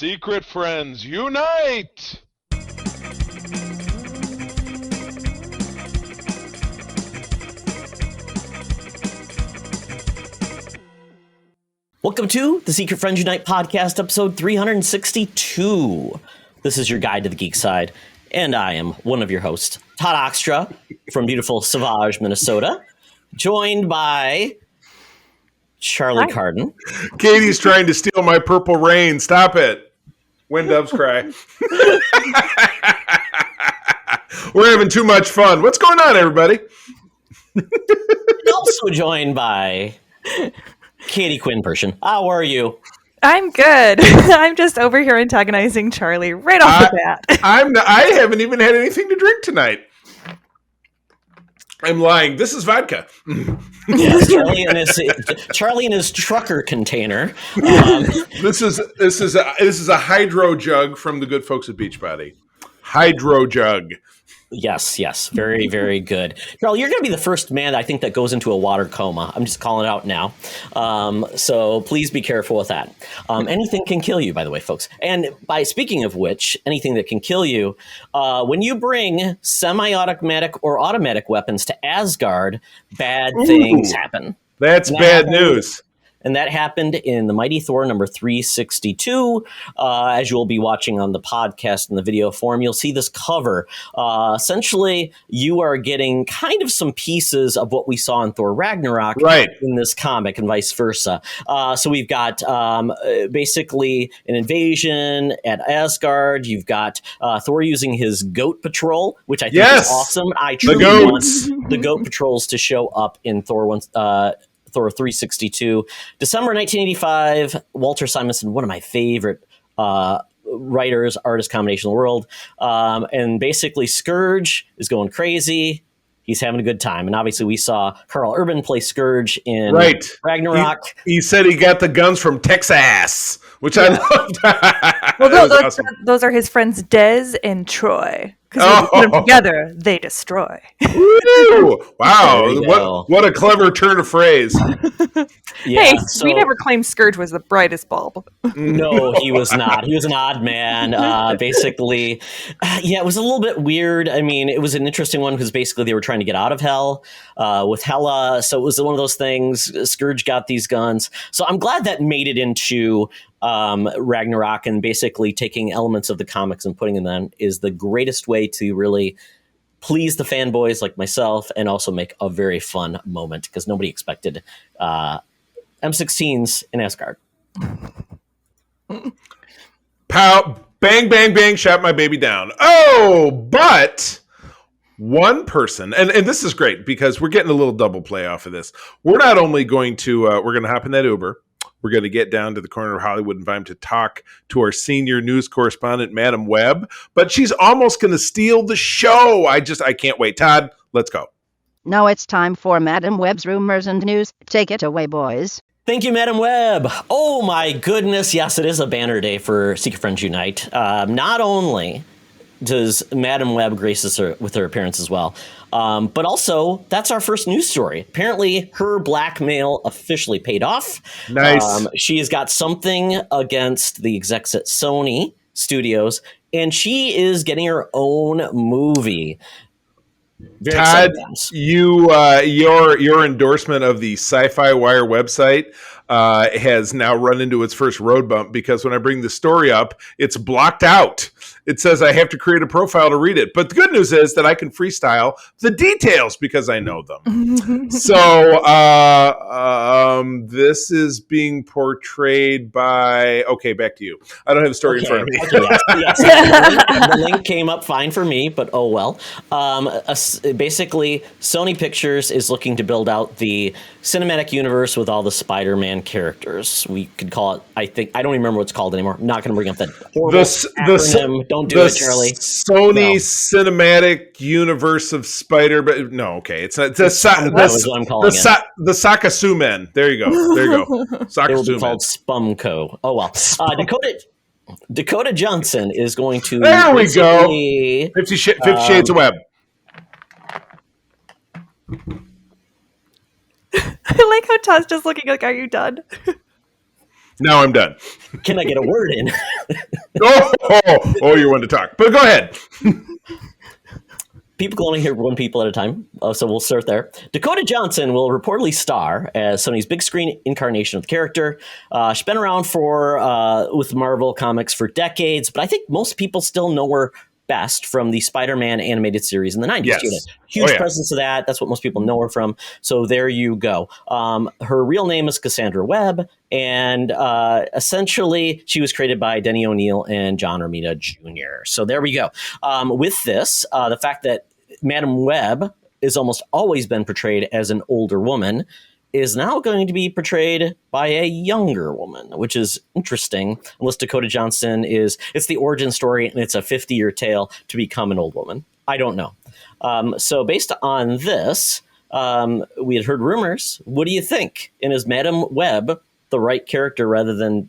Secret friends, unite! Welcome to the Secret Friends Unite podcast, episode 362. This is your guide to the geek side, and I am one of your hosts, Todd Oxtra from beautiful Sauvage, Minnesota, joined by Charlie Carden. Katie's trying to steal my purple rain. Stop it. When doves cry. We're having too much fun. What's going on, everybody? Also joined by Katie Quinn Persson. How are you? I'm good. I'm just over here antagonizing Charlie right off the bat. I haven't even had anything to drink tonight. I'm lying. This is vodka. Yes, Charlie and his trucker container. This is a hydro jug from the good folks at Beachbody. Hydro jug. Yes. Very, very good. Charlie, you're going to be the first man, I think, that goes into a water coma. I'm just calling it out now. So please be careful with that. Anything can kill you, by the way, folks. And by speaking of which, anything that can kill you, when you bring semi-automatic or automatic weapons to Asgard, bad things happen. That's bad news. And that happened in the Mighty Thor number 362. As you will be watching on the podcast in the video form, you'll see this cover. Essentially, you are getting kind of some pieces of what we saw in Thor Ragnarok in this comic and vice versa. So we've got basically an invasion at Asgard. You've got Thor using his goat patrol, which I think is awesome. I truly want the goat patrols to show up in Thor 362. December 1985, Walter Simonson, one of my favorite writers, artist combination in the world. And basically Scourge is going crazy. He's having a good time. And obviously we saw Karl Urban play Scourge in Ragnarok. He said he got the guns from Texas, which I loved. Well, those are his friends Dez and Troy. Because when you put them together, they destroy. Ooh, wow. What a clever turn of phrase. We never claimed Scourge was the brightest bulb. No, he was not. He was an odd man. Basically, it was a little bit weird. I mean, it was an interesting one because basically they were trying to get out of hell with Hela. So it was one of those things. Scourge got these guns. So I'm glad that made it into Ragnarok, and basically taking elements of the comics and putting them in is the greatest way to really please the fanboys like myself and also make a very fun moment because nobody expected M16s in Asgard. Pow, bang, bang, bang, shot my baby down. But one person, and this is great because we're getting a little double play off of this. We're not only going to, we're going to hop in that Uber. We're going to get down to the corner of Hollywood and invite him to talk to our senior news correspondent, Madam Webb. But she's almost going to steal the show. I can't wait. Todd, let's go. Now it's time for Madam Webb's rumors and news. Take it away, boys. Thank you, Madam Webb. Oh, my goodness. Yes, it is a banner day for Secret Friends Unite. Not only does Madam Webb grace us with her appearance as well, but also that's our first news story. Apparently, her blackmail officially paid off. Nice. She has got something against the execs at Sony Studios, and she is getting her own movie. Very Todd, your endorsement of the Sci-Fi Wire website has now run into its first road bump because when I bring the story up, it's blocked out. It says I have to create a profile to read it. But the good news is that I can freestyle the details because I know them. So this is being portrayed by... Okay, back to you. I don't have the story in front of me. Yes. The link came up fine for me, but oh well. Basically, Sony Pictures is looking to build out the cinematic universe with all the Spider-Man characters. We could call it, I don't even remember what it's called anymore. I'm not going to bring up that horrible acronym. Don't do it, Charlie. Sony Cinematic Universe of Spider, but no, okay, it's not. The Sakasu Men. There you go. It will be called Spumco. Oh well. Dakota Johnson is going to. There we go. 50 Shades of Webb. I like how Todd's just looking like, are you done? Now I'm done. Can I get a word in? You're one to talk. But go ahead. People can only hear one people at a time, so we'll start there. Dakota Johnson will reportedly star as Sony's big screen incarnation of the character. She's been around with Marvel Comics for decades, but I think most people still know her best from the Spider-Man animated series in the 90s. Yes. Huge presence of that. That's what most people know her from. So there you go. Her real name is Cassandra Webb, and essentially she was created by Denny O'Neil and John Romita Jr. So there we go. With this, the fact that Madam Webb has almost always been portrayed as an older woman is now going to be portrayed by a younger woman, which is interesting. Unless Dakota Johnson it's the origin story and it's a 50-year tale to become an old woman. I don't know. So based on this, we had heard rumors. What do you think? And is Madam Webb the right character rather than,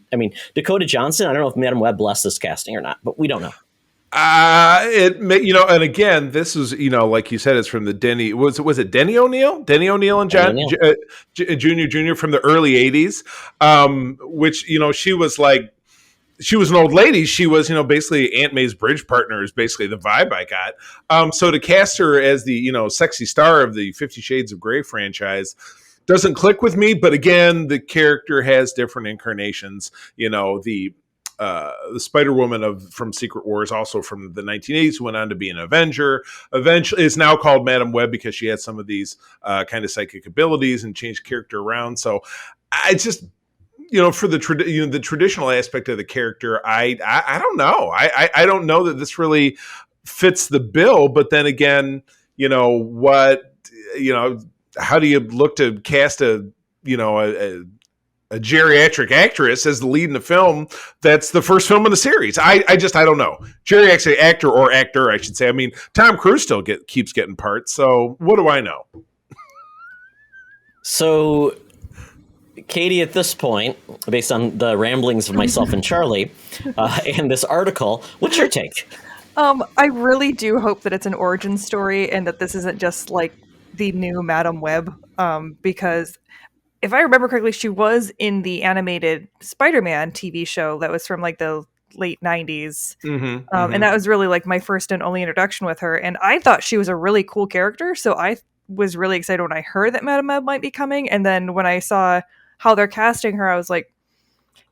Dakota Johnson? I don't know if Madam Webb blessed this casting or not, but we don't know. And again, this is, like you said, it's from the Denny. Was it Denny O'Neil? Denny O'Neil and John Jr. from the early '80s, which she was an old lady. She was, basically Aunt May's bridge partner is basically the vibe I got. So to cast her as the, sexy star of the 50 Shades of Grey franchise doesn't click with me. But again, the character has different incarnations. The Spider-Woman from Secret Wars, also from the 1980s, who went on to be an Avenger. Eventually, is now called Madam Web because she had some of these kind of psychic abilities and changed character around. So I just, for the traditional aspect of the character, I don't know. I don't know that this really fits the bill. But then again, how do you look to cast a geriatric actress as the lead in the film that's the first film in the series? I don't know. Geriatric actor, I should say. Tom Cruise still keeps getting parts, so what do I know? So, Katie, at this point, based on the ramblings of myself and Charlie and this article, what's your take? I really do hope that it's an origin story and that this isn't just like the new Madam Web, because if I remember correctly, she was in the animated Spider-Man TV show that was from like the late 90s. And that was really like my first and only introduction with her. And I thought she was a really cool character. So I was really excited when I heard that Madam Web might be coming. And then when I saw how they're casting her, I was like,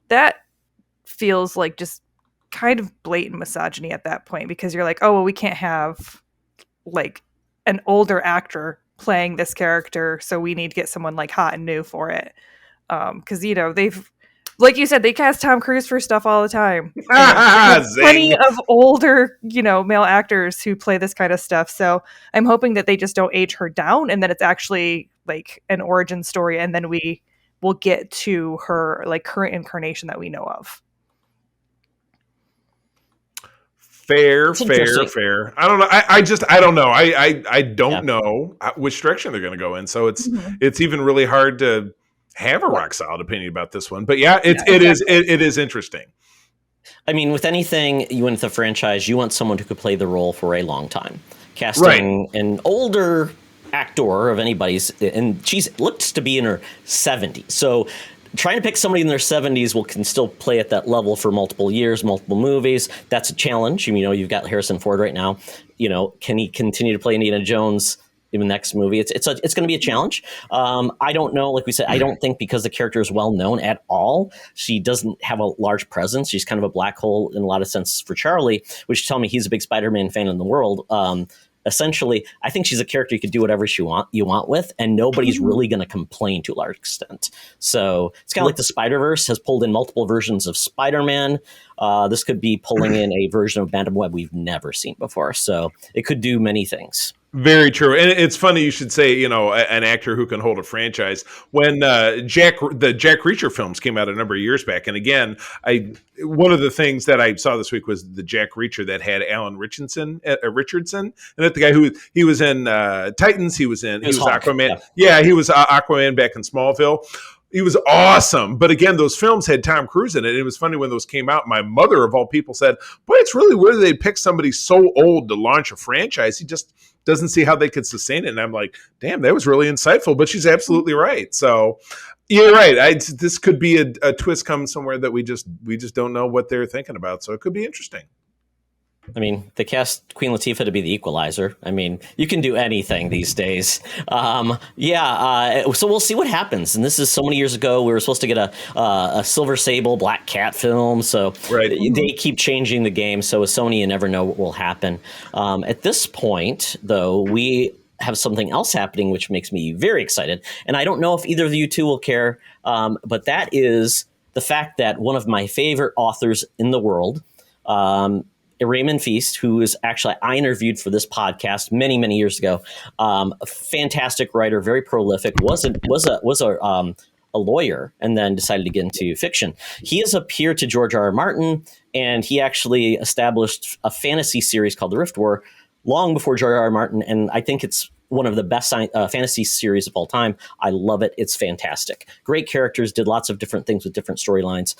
that feels like just kind of blatant misogyny at that point, because you're like, oh, well, we can't have like an older actor playing this character, so we need to get someone like hot and new for it, because they've, like you said, they cast Tom Cruise for stuff all the time. Plenty of older male actors who play this kind of stuff, so I'm hoping that they just don't age her down and that it's actually like an origin story, and then we will get to her like current incarnation that we know of. Fair. I don't know. I don't know. I don't know which direction they're going to go in. So it's even really hard to have a rock solid opinion about this one. But yeah, it is interesting. With anything you want the franchise, you want someone who could play the role for a long time. Casting an older actor of anybody's, and she looks to be in her 70s. So trying to pick somebody in their 70s can still play at that level for multiple years, multiple movies. That's a challenge. You've got Harrison Ford right now. Can he continue to play Indiana Jones in the next movie? It's going to be a challenge. I don't know. Like we said, I don't think because the character is well known at all, she doesn't have a large presence. She's kind of a black hole in a lot of sense for Charlie, which tell me he's a big Spider-Man fan in the world. Essentially, I think she's a character you could do whatever you want with, and nobody's really going to complain to a large extent. So it's kind of like the Spider-Verse has pulled in multiple versions of Spider-Man. This could be pulling in a version of Madam Web we've never seen before. So it could do many things. Very true. And it's funny you should say, an actor who can hold a franchise. When the Jack Reacher films came out a number of years back, and again, one of the things that I saw this week was the Jack Reacher that had Alan Richardson, and that the guy he was in Titans, he was Aquaman. Yeah, he was Aquaman back in Smallville. He was awesome. But again, those films had Tom Cruise in it. And it was funny when those came out. My mother, of all people, said, boy, it's really weird they pick somebody so old to launch a franchise. He just doesn't see how they could sustain it. And I'm like, damn, that was really insightful. But she's absolutely right. So you're right. This could be a twist coming somewhere that we just don't know what they're thinking about. So it could be interesting. I mean, they cast Queen Latifah to be the Equalizer. I mean, you can do anything these days. So we'll see what happens. And this is so many years ago. We were supposed to get a Silver Sable, Black Cat film. So they keep changing the game. So with Sony, you never know what will happen. At this point, though, we have something else happening, which makes me very excited. And I don't know if either of you two will care, but that is the fact that one of my favorite authors in the world, Raymond Feast, who is actually I interviewed for this podcast many, many years ago. A fantastic writer, very prolific. Was a lawyer, and then decided to get into fiction. He is a peer to George R.R. Martin, and he actually established a fantasy series called The Rift War long before George R.R. Martin. And I think it's one of the best fantasy series of all time. I love it. It's fantastic. Great characters. Did lots of different things with different storylines.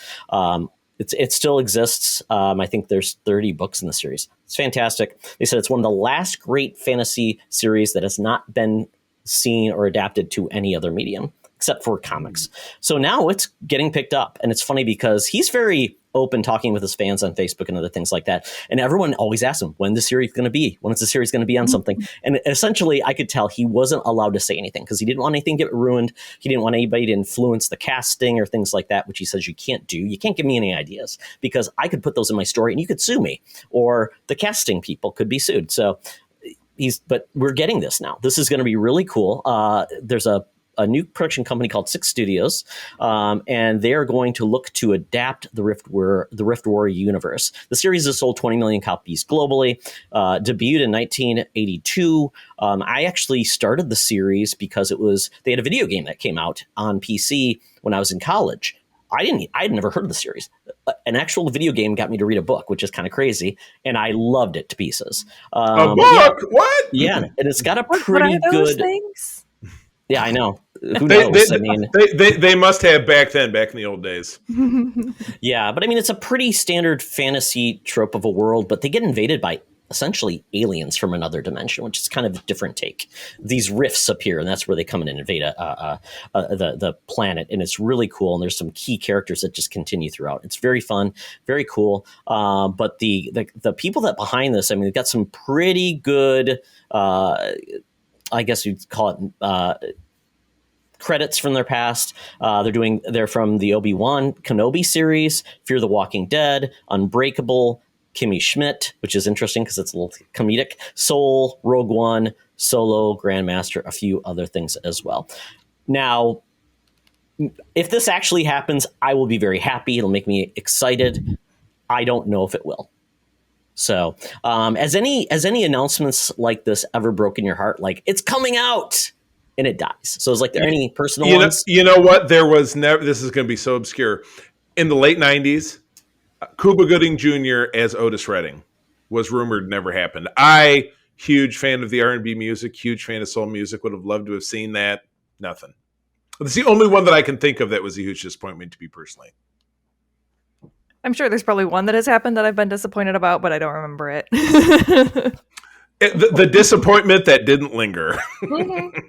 It still exists. I think there's 30 books in the series. It's fantastic. They said it's one of the last great fantasy series that has not been seen or adapted to any other medium except for comics. So now it's getting picked up. And it's funny because he's very open talking with his fans on Facebook and other things like that. And everyone always asks him, when the series going to be? When is the series going to be on something? And essentially, I could tell he wasn't allowed to say anything because he didn't want anything to get ruined. He didn't want anybody to influence the casting or things like that, which he says you can't do. You can't give me any ideas because I could put those in my story and you could sue me, or the casting people could be sued. So but we're getting this now. This is going to be really cool. There's a new production company called Six Studios, and they are going to look to adapt the Rift War universe. The series has sold 20 million copies globally, debuted in 1982. I actually started the series because they had a video game that came out on PC when I was in college. I'd never heard of the series. An actual video game got me to read a book, which is kind of crazy, and I loved it to pieces. A book? Yeah, What? yeah, and it's got a What pretty are those good. things? Yeah, I know. Who knows? They must have back in the old days. Yeah, but I mean, it's a pretty standard fantasy trope of a world, but they get invaded by essentially aliens from another dimension, which is kind of a different take. These rifts appear, and that's where they come in and invade the planet, and it's really cool. And there's some key characters that just continue throughout. It's very fun, very cool. But the people that behind this, I mean, they've got some pretty good. I guess you'd call it credits from their past. They're from the Obi-Wan Kenobi series, Fear the Walking Dead, Unbreakable, Kimmy Schmidt, which is interesting because it's a little comedic, Soul, Rogue One, Solo, Grandmaster, a few other things as well. Now, if this actually happens, I will be very happy. It'll make me excited. I don't know if it will. So, has any announcements like this ever broken your heart? Like, it's coming out and it dies. So, is there any personal ones? You know what? There was never. This is going to be so obscure. In the late '90s, Cuba Gooding Jr. as Otis Redding was rumored never happened. Huge fan of the R&B music, huge fan of soul music. Would have loved to have seen that. Nothing. It's the only one that I can think of that was a huge disappointment to me personally. I'm sure there's probably one that has happened that I've been disappointed about, but I don't remember it. The disappointment that didn't linger.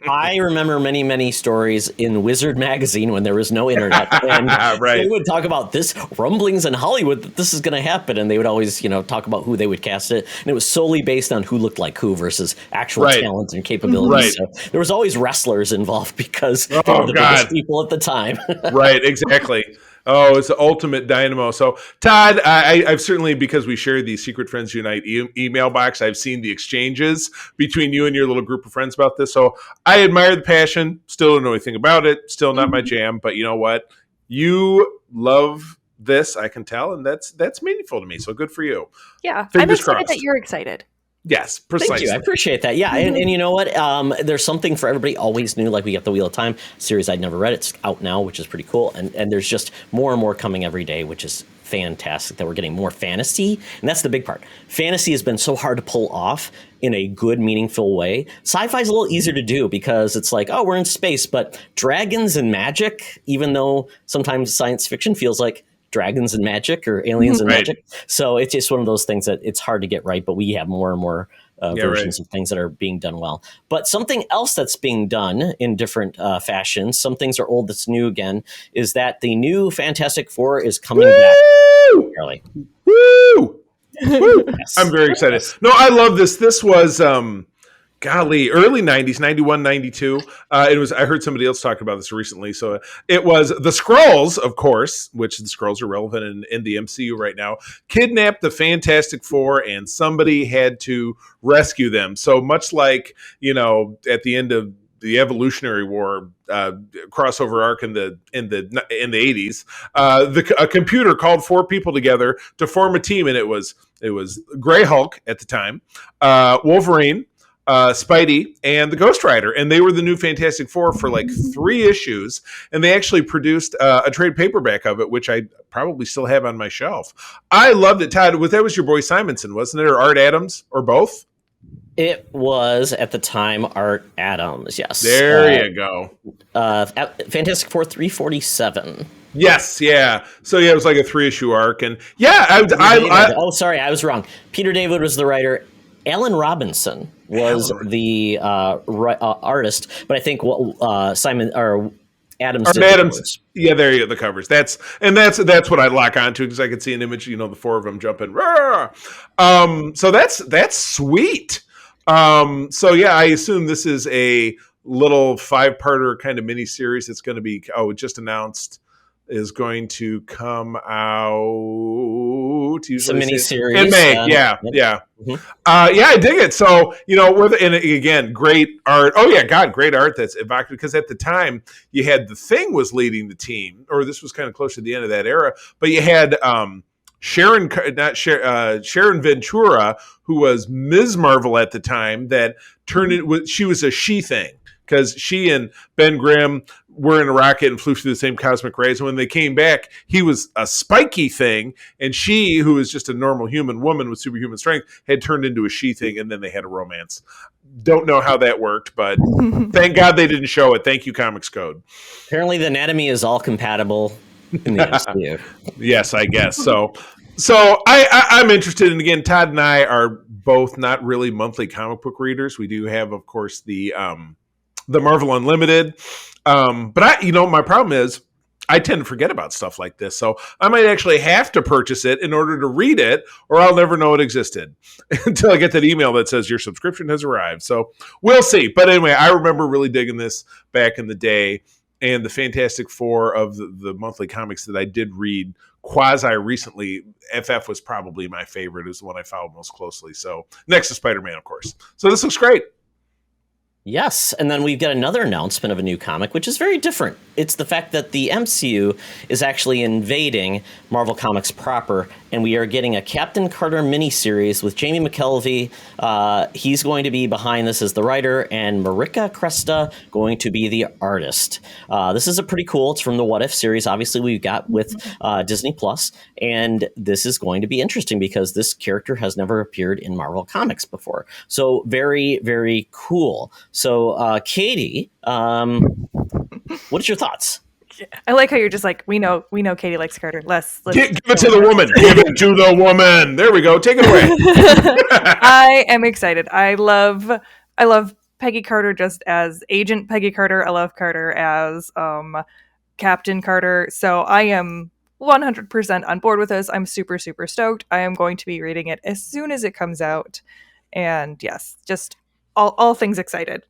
I remember many, many stories in Wizard magazine when there was no internet, and right. They would talk about this rumblings in Hollywood that this is going to happen, and they would always, talk about who they would cast it, and it was solely based on who looked like who versus actual talent and capabilities. Right. So there was always wrestlers involved because they were the biggest people at the time. Right, exactly. Oh, it's the ultimate dynamo. So, Todd, I've certainly, because we share the Secret Friends Unite email box, I've seen the exchanges between you and your little group of friends about this. So I admire the passion. Still don't know anything about it. Still not my jam. But you know what? You love this, I can tell, and that's meaningful to me. So good for you. Yeah, Fingers I'm excited crossed. that you're excited. Yes, precisely. Thank you. I appreciate that. Yeah. And you know what? There's something for everybody. Always new. Like we got the Wheel of Time series. I'd never read. It's out now, which is pretty cool. And there's just more and more coming every day, which is fantastic that we're getting more fantasy. And that's the big part. Fantasy has been so hard to pull off in a good, meaningful way. Sci-fi is a little easier to do because it's like, oh, we're in space, but dragons and magic, even though sometimes science fiction feels like dragons and magic or aliens and magic. So it's just one of those things that it's hard to get right, but we have more and more versions of things that are being done well. But something else that's being done in different fashions, some things are old, that's new again, is that the new Fantastic Four is coming back. Early. Woo! Woo! Yes. I'm very excited. No, I love this. This was early 90s, 91, 92. I heard somebody else talk about this recently. So it was the Skrulls, of course, which the Skrulls are relevant in the MCU right now, kidnapped the Fantastic Four, and somebody had to rescue them. So much like, at the end of the Evolutionary War crossover arc in the 80s, a computer called 4 people together to form a team, and it was Grey Hulk at the time, Wolverine, Spidey, and the Ghost Rider, and they were the new Fantastic Four for like 3 issues, and they actually produced a trade paperback of it, which I probably still have on my shelf. I loved it. Todd, that was your boy Simonson, wasn't it, or Art Adams, or both? It was at the time Art Adams, yes. There you go. Fantastic Four 347. Yes, yeah. So yeah, it was like a 3-issue arc, and yeah, sorry, I was wrong. Peter David was the writer. Alan Robinson was the artist, but I think Simon or Adams. Yeah, there you go. The covers. That's what I lock onto because I could see an image. The 4 of them jumping. So that's sweet. So yeah, I assume this is a little 5-parter kind of mini series. It's going to be it just announced is going to come out. It's a mini series in May. Yeah. Mm-hmm. I dig it. So and again, great art. Oh yeah, God, great art. That's evocative because at the time you had The Thing was leading the team, or this was kind of close to the end of that era. But you had Sharon Ventura, who was Ms. Marvel at the time, that turned it. She was a she thing because she and Ben Grimm were in a rocket and flew through the same cosmic rays. And when they came back, he was a spiky thing, and she, who was just a normal human woman with superhuman strength, had turned into a she thing, and then they had a romance. Don't know how that worked, but thank God they didn't show it. Thank you, Comics Code. Apparently the anatomy is all compatible in the MCU. Yes, I guess so. So I'm interested, and again, Todd and I are both not really monthly comic book readers. We do have, of course, the Marvel Unlimited, but my problem is I tend to forget about stuff like this, so I might actually have to purchase it in order to read it, or I'll never know it existed until I get that email that says your subscription has arrived. So we'll see. But anyway, I remember really digging this back in the day, and the Fantastic Four of the monthly comics that I did read quasi recently, FF was probably my favorite. It was the one I followed most closely. So next to Spider-Man, of course. So this looks great. Yes, and then we've got another announcement of a new comic, which is very different. It's the fact that the MCU is actually invading Marvel Comics proper, and we are getting a Captain Carter miniseries with Jamie McKelvey. He's going to be behind this as the writer, and Marika Cresta going to be the artist. This is a pretty cool. It's from the What If series, obviously we've got with Disney Plus, and this is going to be interesting because this character has never appeared in Marvel Comics before. So very, very cool. So, Katie, what's your thoughts? I like how you're just like, we know Katie likes Carter. Let's give it to the woman. Give it to the woman. There we go. Take it away. I am excited. I love Peggy Carter just as Agent Peggy Carter. I love Carter as Captain Carter. So I am 100% on board with this. I'm super, super stoked. I am going to be reading it as soon as it comes out. And yes, just all things excited.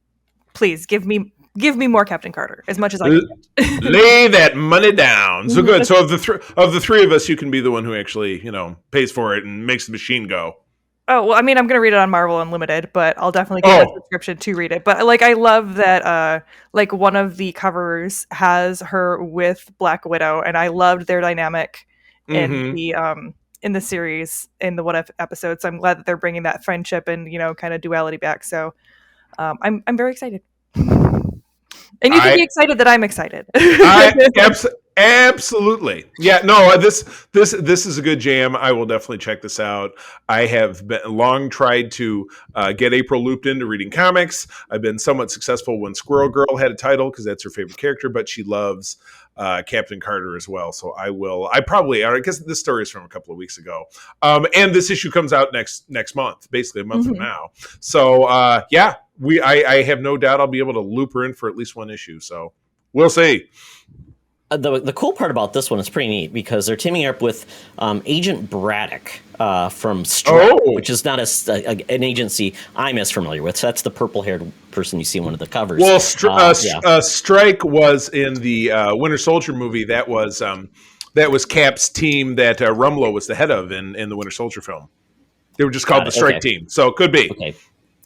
Please give me more Captain Carter as much as I can. Lay that money down. So good. So of the three of us, you can be the one who actually, pays for it and makes the machine go. Oh, well, I mean, I'm going to read it on Marvel Unlimited, but I'll definitely get a subscription to read it. But I love that one of the covers has her with Black Widow, and I loved their dynamic in in the series in the What If episode. So I'm glad that they're bringing that friendship and kind of duality back. So I'm very excited. And you can be excited that I'm excited. Absolutely. Yeah, no, this is a good jam. I will definitely check this out. I have been long tried to get April looped into reading comics. I've been somewhat successful when Squirrel Girl had a title because that's her favorite character, but she loves Captain Carter as well. So I probably are, because this story is from a couple of weeks ago. And this issue comes out next month, basically a month from now. So yeah, I have no doubt I'll be able to loop her in for at least one issue. So we'll see. The cool part about this one is pretty neat because they're teaming up with Agent Braddock from Strike, which is not an agency I'm as familiar with. So that's the purple-haired person you see in one of the covers. Well, Strike was in the Winter Soldier movie. That was Cap's team that Rumlow was the head of in the Winter Soldier film. They were just called the Strike team, so it could be. Okay.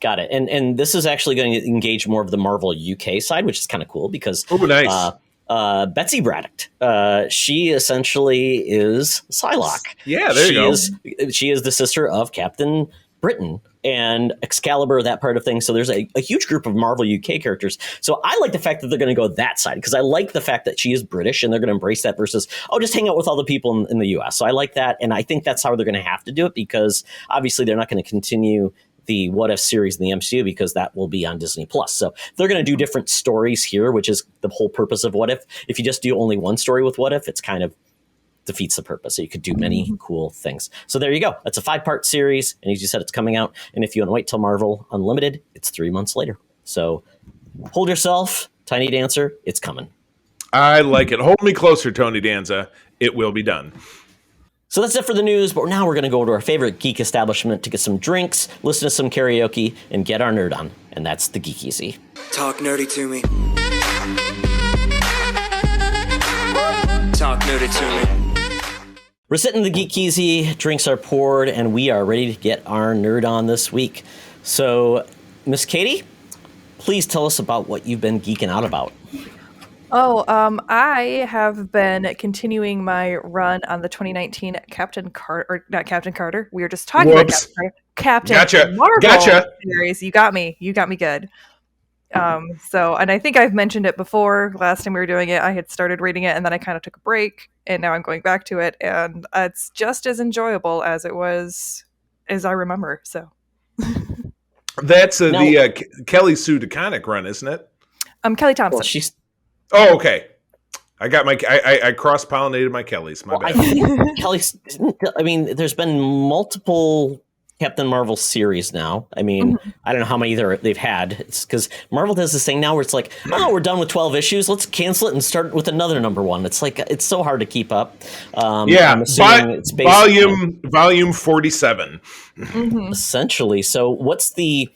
Got it. And this is actually going to engage more of the Marvel UK side, which is kind of cool because nice. Betsy Braddock, she essentially is Psylocke. Yeah, there you go. She is the sister of Captain Britain and Excalibur, that part of things. So there's a huge group of Marvel UK characters. So I like the fact that they're going to go that side because I like the fact that she is British and they're going to embrace that versus, just hang out with all the people in the US. So I like that. And I think that's how they're going to have to do it because obviously they're not going to continue the What If series in the MCU because that will be on Disney Plus. So they're going to do different stories here, which is the whole purpose of What If. If you just do only one story with What If, it's kind of defeats the purpose. So you could do many cool things. So there you go. That's a 5-part series. And as you said, it's coming out. And if you want to wait till Marvel Unlimited, it's 3 months later. So hold yourself, Tiny Dancer. It's coming. I like it. Hold me closer, Tony Danza. It will be done. So that's it for the news, but now we're going to go to our favorite geek establishment to get some drinks, listen to some karaoke, and get our nerd on. And that's the Geek Easy. Talk nerdy to me. Talk nerdy to me. We're sitting in the Geek Easy, drinks are poured, and we are ready to get our nerd on this week. So, Miss Katie, please tell us about what you've been geeking out about. I have been continuing my run on the 2019 Captain Carter, or not Captain Carter. We were just talking about Captain Marvel series. You got me good. And I think I've mentioned it before. Last time we were doing it, I had started reading it, and then I kind of took a break, and now I'm going back to it, and it's just as enjoyable as it was as I remember. So that's the Kelly Sue DeConnick run, isn't it? Kelly Thompson. Well, she's. Oh, okay. I got I cross-pollinated my Kellys. My bad. I think Kelly's. I mean, there's been multiple Captain Marvel series now. I mean, I don't know how many they've had. It's because Marvel does this thing now where it's like, we're done with 12 issues. Let's cancel it and start with another number one. It's like it's so hard to keep up. It's volume 47. Essentially. So, what's the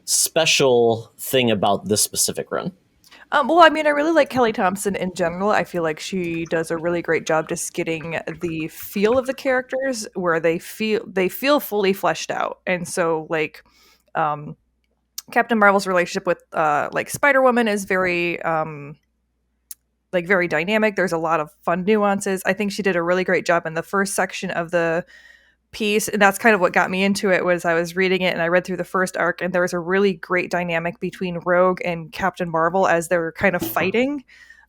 special thing about this specific run? Well, I mean, I really like Kelly Thompson in general. I feel like she does a really great job just getting the feel of the characters where they feel fully fleshed out. And so, like, Captain Marvel's relationship with Spider-Woman is very very dynamic. There's a lot of fun nuances. I think she did a really great job in the first section of the piece, and that's kind of what got me into it. Was I was reading it and I read through the first arc, and there was a really great dynamic between Rogue and Captain Marvel as they're kind of fighting,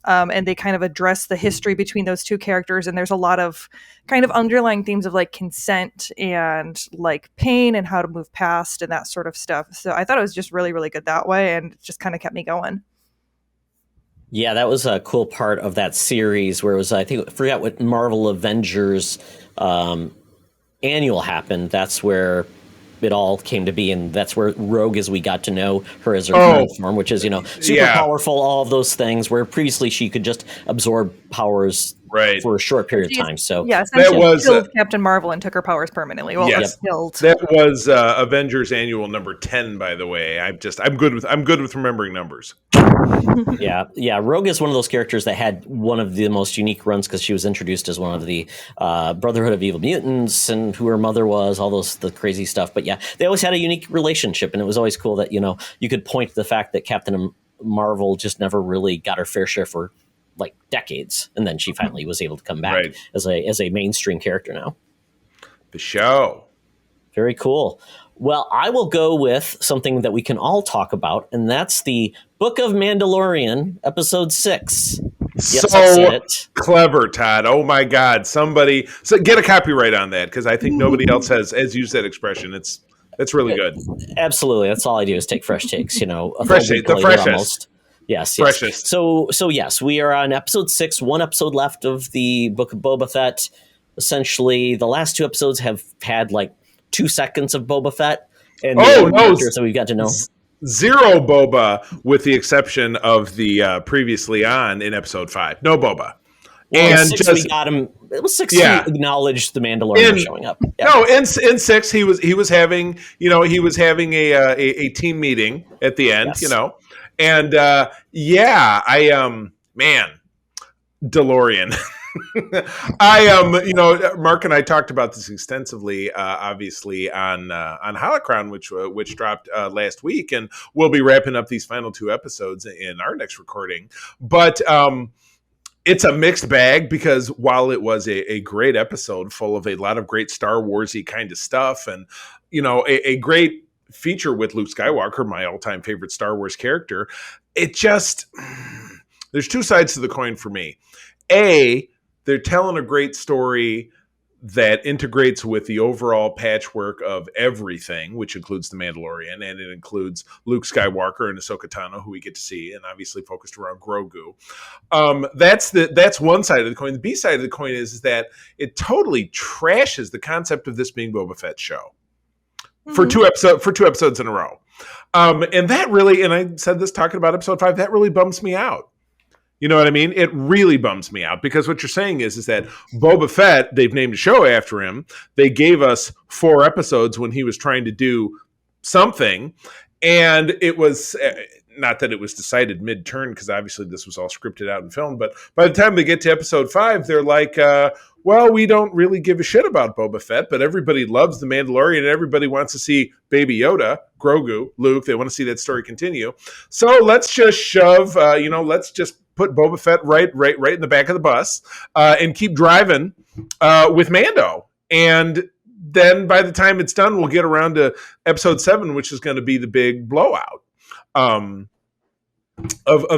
and they kind of address the history between those two characters, and there's a lot of kind of underlying themes of like consent and like pain and how to move past and that sort of stuff. So I thought it was just really, really good that way, and it just kind of kept me going. Yeah, that was a cool part of that series where it was, I forgot what Marvel Avengers annual happened. That's where it all came to be, and that's where Rogue, as we got to know her as her current form, which is super powerful, all of those things, where previously she could just absorb powers for a short period of time. So that was killed Captain Marvel and took her powers permanently. Well, killed. That was Avengers Annual number 10, by the way. I'm good with remembering numbers. Yeah. Rogue is one of those characters that had one of the most unique runs because she was introduced as one of the Brotherhood of Evil Mutants and who her mother was, all the crazy stuff. But yeah, they always had a unique relationship, and it was always cool that you could point to the fact that Captain Marvel just never really got her fair share for like decades, and then she finally was able to come back as a mainstream character now. the show. Very cool. Well, I will go with something that we can all talk about, and that's the Book of Mandalorian, Episode 6. Yes, I said So it. clever, Todd. Oh my God! Somebody get a copyright on that, because I think nobody else has used that expression. It's really good. Absolutely. That's all I do is take fresh takes, a Fresh full week take, the later freshest. almost. Yes. Freshest. So yes, we are on Episode 6, one episode left of the Book of Boba Fett. Essentially, the last 2 episodes have had like 2 seconds of Boba Fett and the characters that we've got to know. Zero Boba, with the exception of the previously on in Episode 5. No Boba. Well, And 6 we got him. It was 6 Yeah. we acknowledged the Mandalorian showing up. Yeah. No, in 6 he was having a team meeting at the end, Yes. and man, DeLorean. Mark and I talked about this extensively, obviously on Holocron, which dropped last week, and we'll be wrapping up these final 2 episodes in our next recording. But it's a mixed bag, because while it was a great episode full of a lot of great Star Wars-y kind of stuff, and a great feature with Luke Skywalker, my all-time favorite Star Wars character, there's 2 sides to the coin for me. They're telling a great story that integrates with the overall patchwork of everything, which includes The Mandalorian, and it includes Luke Skywalker and Ahsoka Tano, who we get to see, and obviously focused around Grogu. That's one side of the coin. The B side of the coin is that it totally trashes the concept of this being Boba Fett's show for 2 episodes in a row. And that really, and I said this talking about Episode 5, that really bums me out. You know what I mean? It really bums me out, because what you're saying is that Boba Fett, they've named a show after him. They gave us 4 episodes when he was trying to do something, and it was not that it was decided mid-turn, because obviously this was all scripted out and filmed, but by the time they get to Episode 5, they're like, well, we don't really give a shit about Boba Fett, but everybody loves The Mandalorian, and everybody wants to see Baby Yoda, Grogu, Luke. They want to see that story continue. So let's just shove, let's just put Boba Fett right in the back of the bus, and keep driving with Mando. And then by the time it's done, we'll get around to Episode 7, which is going to be the big blowout of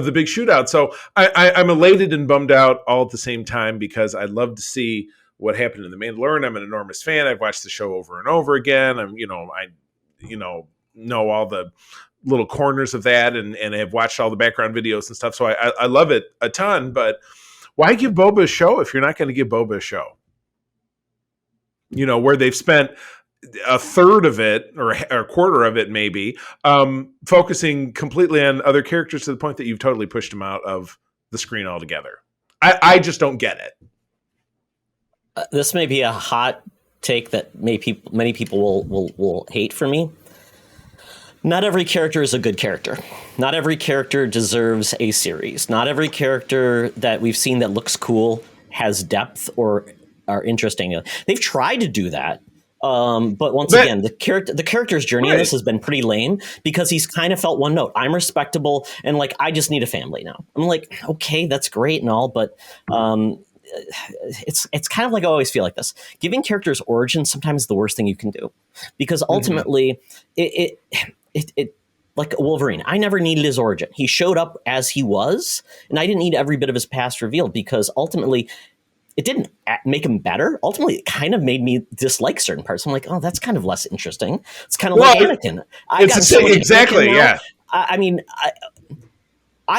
the big shootout. So I'm elated and bummed out all at the same time, because I'd love to see what happened in The Mandalorian. I'm an enormous fan. I've watched the show over and over again. I know all the little corners of that, and have watched all the background videos and stuff. So I love it a ton, but why give Boba a show if you're not going to give Boba a show? Where they've spent a third of it, or a quarter of it maybe, focusing completely on other characters, to the point that you've totally pushed them out of the screen altogether. I just don't get it. This may be a hot take that many people will hate for me. Not every character is a good character. Not every character deserves a series. Not every character that we've seen that looks cool has depth or are interesting. They've tried to do that. But once again, the character's journey in this has been pretty lame, because he's kind of felt one note. I'm respectable, and like, I just need a family now. I'm like, okay, that's great and all, but it's kind of like, I always feel like this. Giving characters origins sometimes is the worst thing you can do, because ultimately it like Wolverine, I never needed his origin. He showed up as he was, and I didn't need every bit of his past revealed, because ultimately it didn't make him better. Ultimately, it kind of made me dislike certain parts. I'm like, oh, that's kind of less interesting. It's kind of like Anakin. Exactly, yeah. I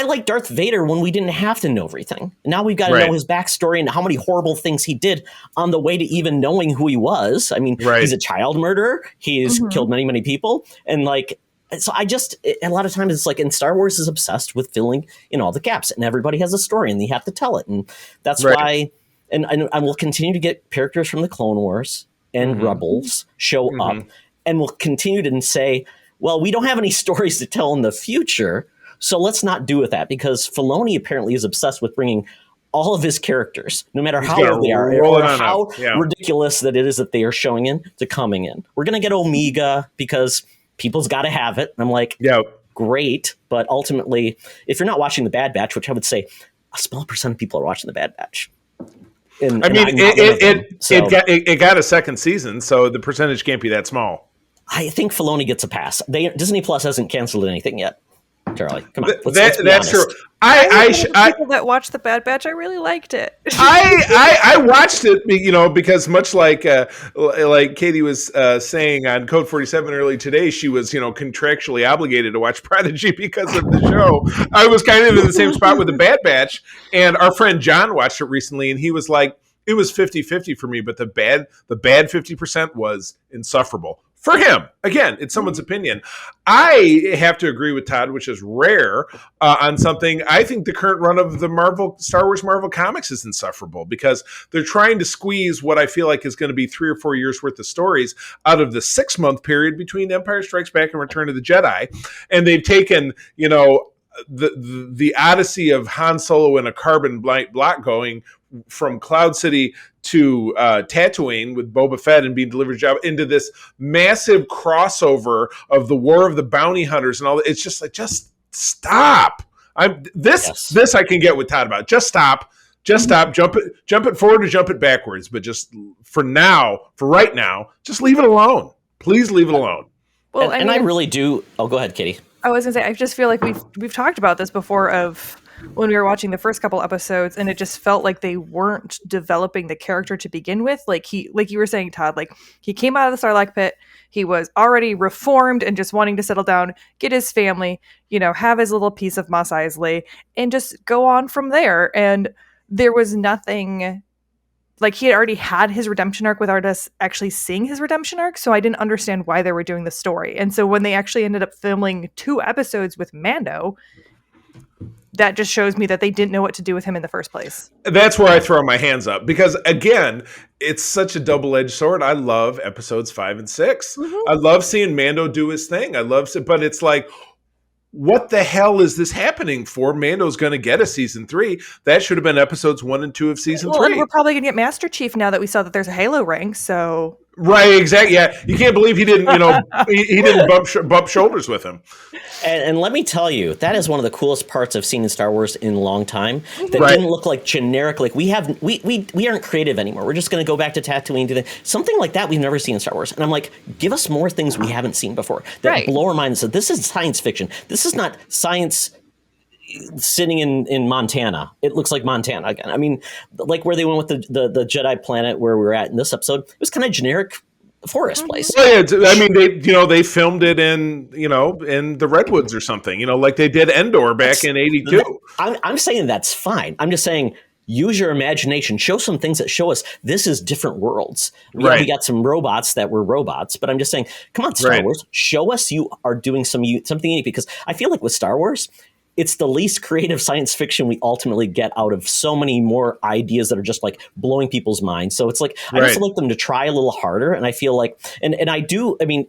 like Darth Vader when we didn't have to know everything. Now we've got to know his backstory and how many horrible things he did on the way to even knowing who he was. I mean, he's a child murderer. He's killed many, many people. And like, so a lot of times it's like, and Star Wars is obsessed with filling in all the gaps, and everybody has a story and they have to tell it. And that's why, and we'll continue to get characters from the Clone Wars and Rebels show up, and we'll continue to say, well, we don't have any stories to tell in the future, so let's not do with that, because Filoni apparently is obsessed with bringing all of his characters, no matter how old they are, or how ridiculous that it is that they are showing in, to coming in. We're going to get Omega because people's got to have it. And I'm like, great. But ultimately, if you're not watching The Bad Batch, which I would say a small percent of people are watching The Bad Batch. And, I mean, I'm not one of them. So it got a second season, so the percentage can't be that small. I think Filoni gets a pass. Disney Plus hasn't canceled anything yet. Charlie, come on. Let's be That's honest. true. People that watched the Bad Batch, I really liked it. I watched it, because much like Katie was saying on Code 47 early today, she was contractually obligated to watch Prodigy because of the show. I was kind of in the same spot with the Bad Batch, and our friend John watched it recently, and he was like, it was 50-50 for me, but the bad 50% was insufferable. For him, again, it's someone's opinion. I have to agree with Todd, which is rare, on something. I think the current run of the Star Wars Marvel comics is insufferable because they're trying to squeeze what I feel like is going to be 3 or 4 years worth of stories out of the 6-month period between Empire Strikes Back and Return of the Jedi, and they've taken the odyssey of Han Solo in a carbon block going from Cloud City to Tatooine with Boba Fett and being delivered job into this massive crossover of the War of the Bounty Hunters and all that. It's just like, just stop. This I can get with Todd about. Just stop. Jump it forward or jump it backwards. But just for right now, just leave it alone. Please leave it alone. Well, I really do. Oh, go ahead, Katie. I was gonna say, I just feel like we've talked about this before of when we were watching the first couple episodes, and it just felt like they weren't developing the character to begin with. Like you were saying, Todd, like he came out of the Sarlacc pit, he was already reformed and just wanting to settle down, get his family, have his little piece of Mos Eisley, and just go on from there. And there was nothing. Like he had already had his redemption arc without us actually seeing his redemption arc. So I didn't understand why they were doing the story. And so when they actually ended up filming 2 episodes with Mando, that just shows me that they didn't know what to do with him in the first place. That's where I throw my hands up because, again, it's such a double-edged sword. I love episodes 5 and 6. Mm-hmm. I love seeing Mando do his thing. But it's like, what the hell is this happening for? Mando's going to get a season 3. That should have been episodes 1 and 2 of season 3. And we're probably going to get Master Chief now that we saw that there's a Halo rank. So right, exactly. Yeah, you can't believe he didn't. He didn't bump shoulders with him. And let me tell you, that is one of the coolest parts I've seen in Star Wars in a long time. That right. didn't look like generic. Like we aren't creative anymore. We're just going to go back to Tatooine something like that we've never seen in Star Wars. And I'm like, give us more things we haven't seen before that blow our minds. So this is science fiction. This is not science sitting in Montana. It looks like Montana again. I mean, like where they went with the Jedi planet where we were at in this episode, it was kind of generic forest place. Well, yeah, I mean, they filmed it in the Redwoods or something, like they did Endor back in '82. I'm saying that's fine. I'm just saying use your imagination. Show some things that show us this is different worlds. We got some robots that were robots, but I'm just saying, come on, Star Wars, show us you are doing something unique, because I feel like with Star Wars, it's the least creative science fiction we ultimately get out of so many more ideas that are just like blowing people's minds. So it's like, I just like them to try a little harder. And I feel like, and I do, I mean,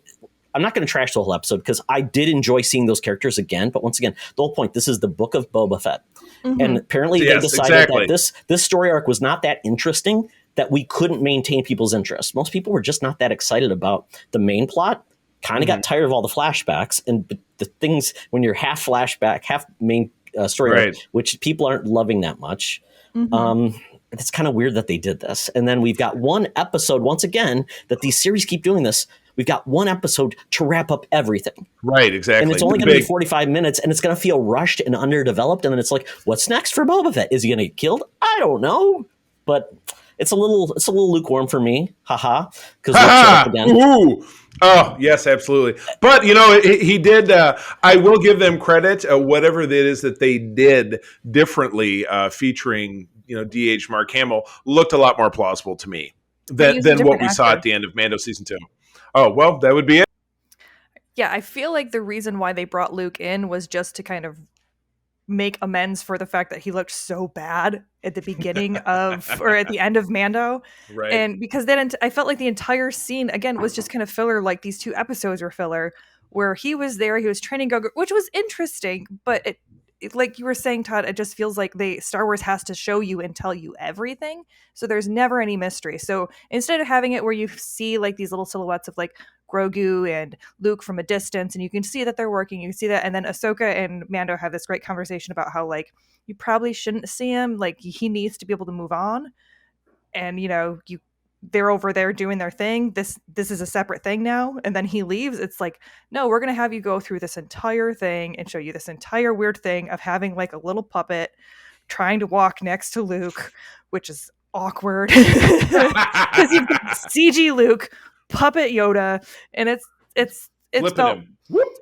I'm not going to trash the whole episode because I did enjoy seeing those characters again. But once again, the whole point, this is the Book of Boba Fett. Mm-hmm. And apparently they decided that this story arc was not that interesting, that we couldn't maintain people's interest. Most people were just not that excited about the main plot. Kind of got tired of all the flashbacks and the things when you're half flashback, half main story, which people aren't loving that much. Mm-hmm. It's kind of weird that they did this. And then we've got one episode, once again, that these series keep doing this. We've got one episode to wrap up everything. Right, exactly. And it's only going to be 45 minutes, and it's going to feel rushed and underdeveloped. And then it's like, what's next for Boba Fett? Is he going to get killed? I don't know. But it's a little lukewarm for me. Haha. Because again. Ooh. Oh, yes, absolutely. But, he did, I will give them credit, whatever it is that they did differently featuring, D.H. Mark Hamill looked a lot more plausible to me than what we saw at the end of Mando Season 2. Oh, well, that would be it. Yeah, I feel like the reason why they brought Luke in was just to kind of make amends for the fact that he looked so bad at the beginning of or at the end of Mando. Right. And because then I felt like the entire scene again was just kind of filler, like these 2 episodes were filler, where he was there, he was training Grogu, which was interesting, but it like you were saying, Todd, it just feels like Star Wars has to show you and tell you everything. So there's never any mystery. So instead of having it where you see like these little silhouettes of like Grogu and Luke from a distance, and you can see that they're working, you can see that, and then Ahsoka and Mando have this great conversation about how like you probably shouldn't see him, like he needs to be able to move on. and they're over there doing their thing. This is a separate thing now. And then he leaves. It's like, no, we're going to have you go through this entire thing and show you this entire weird thing of having like a little puppet trying to walk next to Luke, which is awkward because you've got CG Luke, puppet Yoda, and it's felt,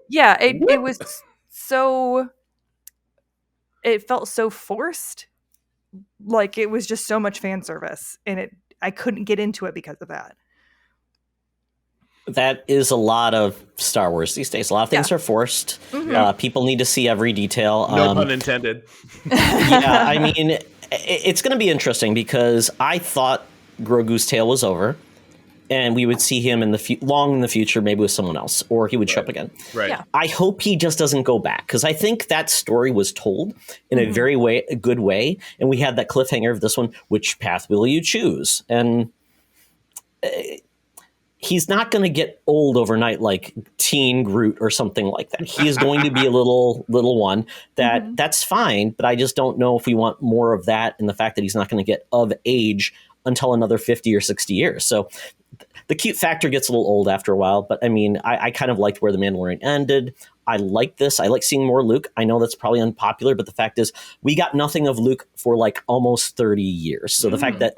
yeah, it was so, it felt so forced. Like it was just so much fan service, and I couldn't get into it because of that. That is a lot of Star Wars these days. A lot of things are forced. People need to see every detail. No pun intended. Yeah, I mean, it's going to be interesting because I thought Grogu's tale was over, and we would see him in the long in the future, maybe with someone else, or he would show up again. Right. Yeah. I hope he just doesn't go back, because I think that story was told in a good way, and we had that cliffhanger of this one. Which path will you choose? And he's not going to get old overnight like teen Groot or something like that. He is going to be a little one. That's fine, but I just don't know if we want more of that, and the fact that he's not going to get of age until another 50 or 60 years. So the cute factor gets a little old after a while, but I mean, I kind of liked where The Mandalorian ended. I like this. I like seeing more Luke. I know that's probably unpopular, but the fact is we got nothing of Luke for like almost 30 years. So the fact that,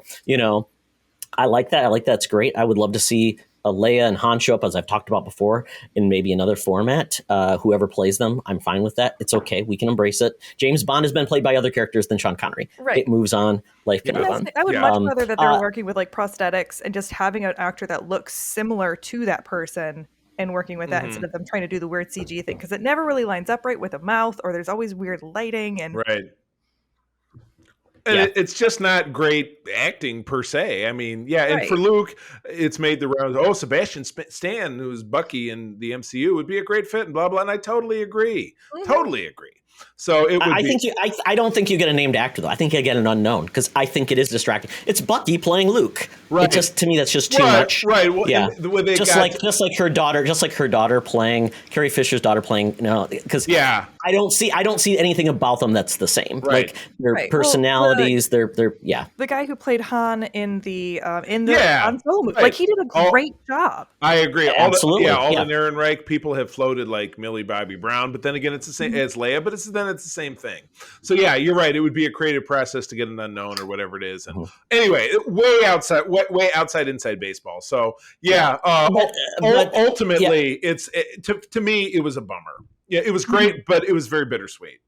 I like that. I like that's great. I would love to see Leia and Han show up, as I've talked about before, in maybe another format. Whoever plays them, I'm fine with that. It's okay. We can embrace it. James Bond has been played by other characters than Sean Connery. Right. It moves on. Life can move on. I would much rather that they're working with like prosthetics and just having an actor that looks similar to that person and working with that instead of them trying to do the weird CG thing, because it never really lines up right with a mouth, or there's always weird lighting. And right. And it's just not great acting per se. I mean, and for Luke, it's made the rounds. Oh, Sebastian Stan, who's Bucky in the MCU, would be a great fit, and blah blah. And I totally agree. Totally agree. So it would I don't think you get a named actor though. I think you get an unknown, because I think it is distracting. It's Bucky playing Luke. Right. It just, to me, that's just too much. Right. Well, yeah. Just like her daughter playing Carrie Fisher's daughter playing. Because I don't see anything about them that's the same. Right. Like their personalities. They're the guy who played Han in the Han Solo movie, like he did a great job. I agree. Absolutely. Alden Ehrenreich, people have floated like Millie Bobby Brown, but then again, it's the same as Leia, but it's the same thing. So yeah, you're right. It would be a creative process to get an unknown or whatever it is. And anyway, way outside inside baseball. So ultimately, it's to me, it was a bummer. Yeah, it was great, but it was very bittersweet.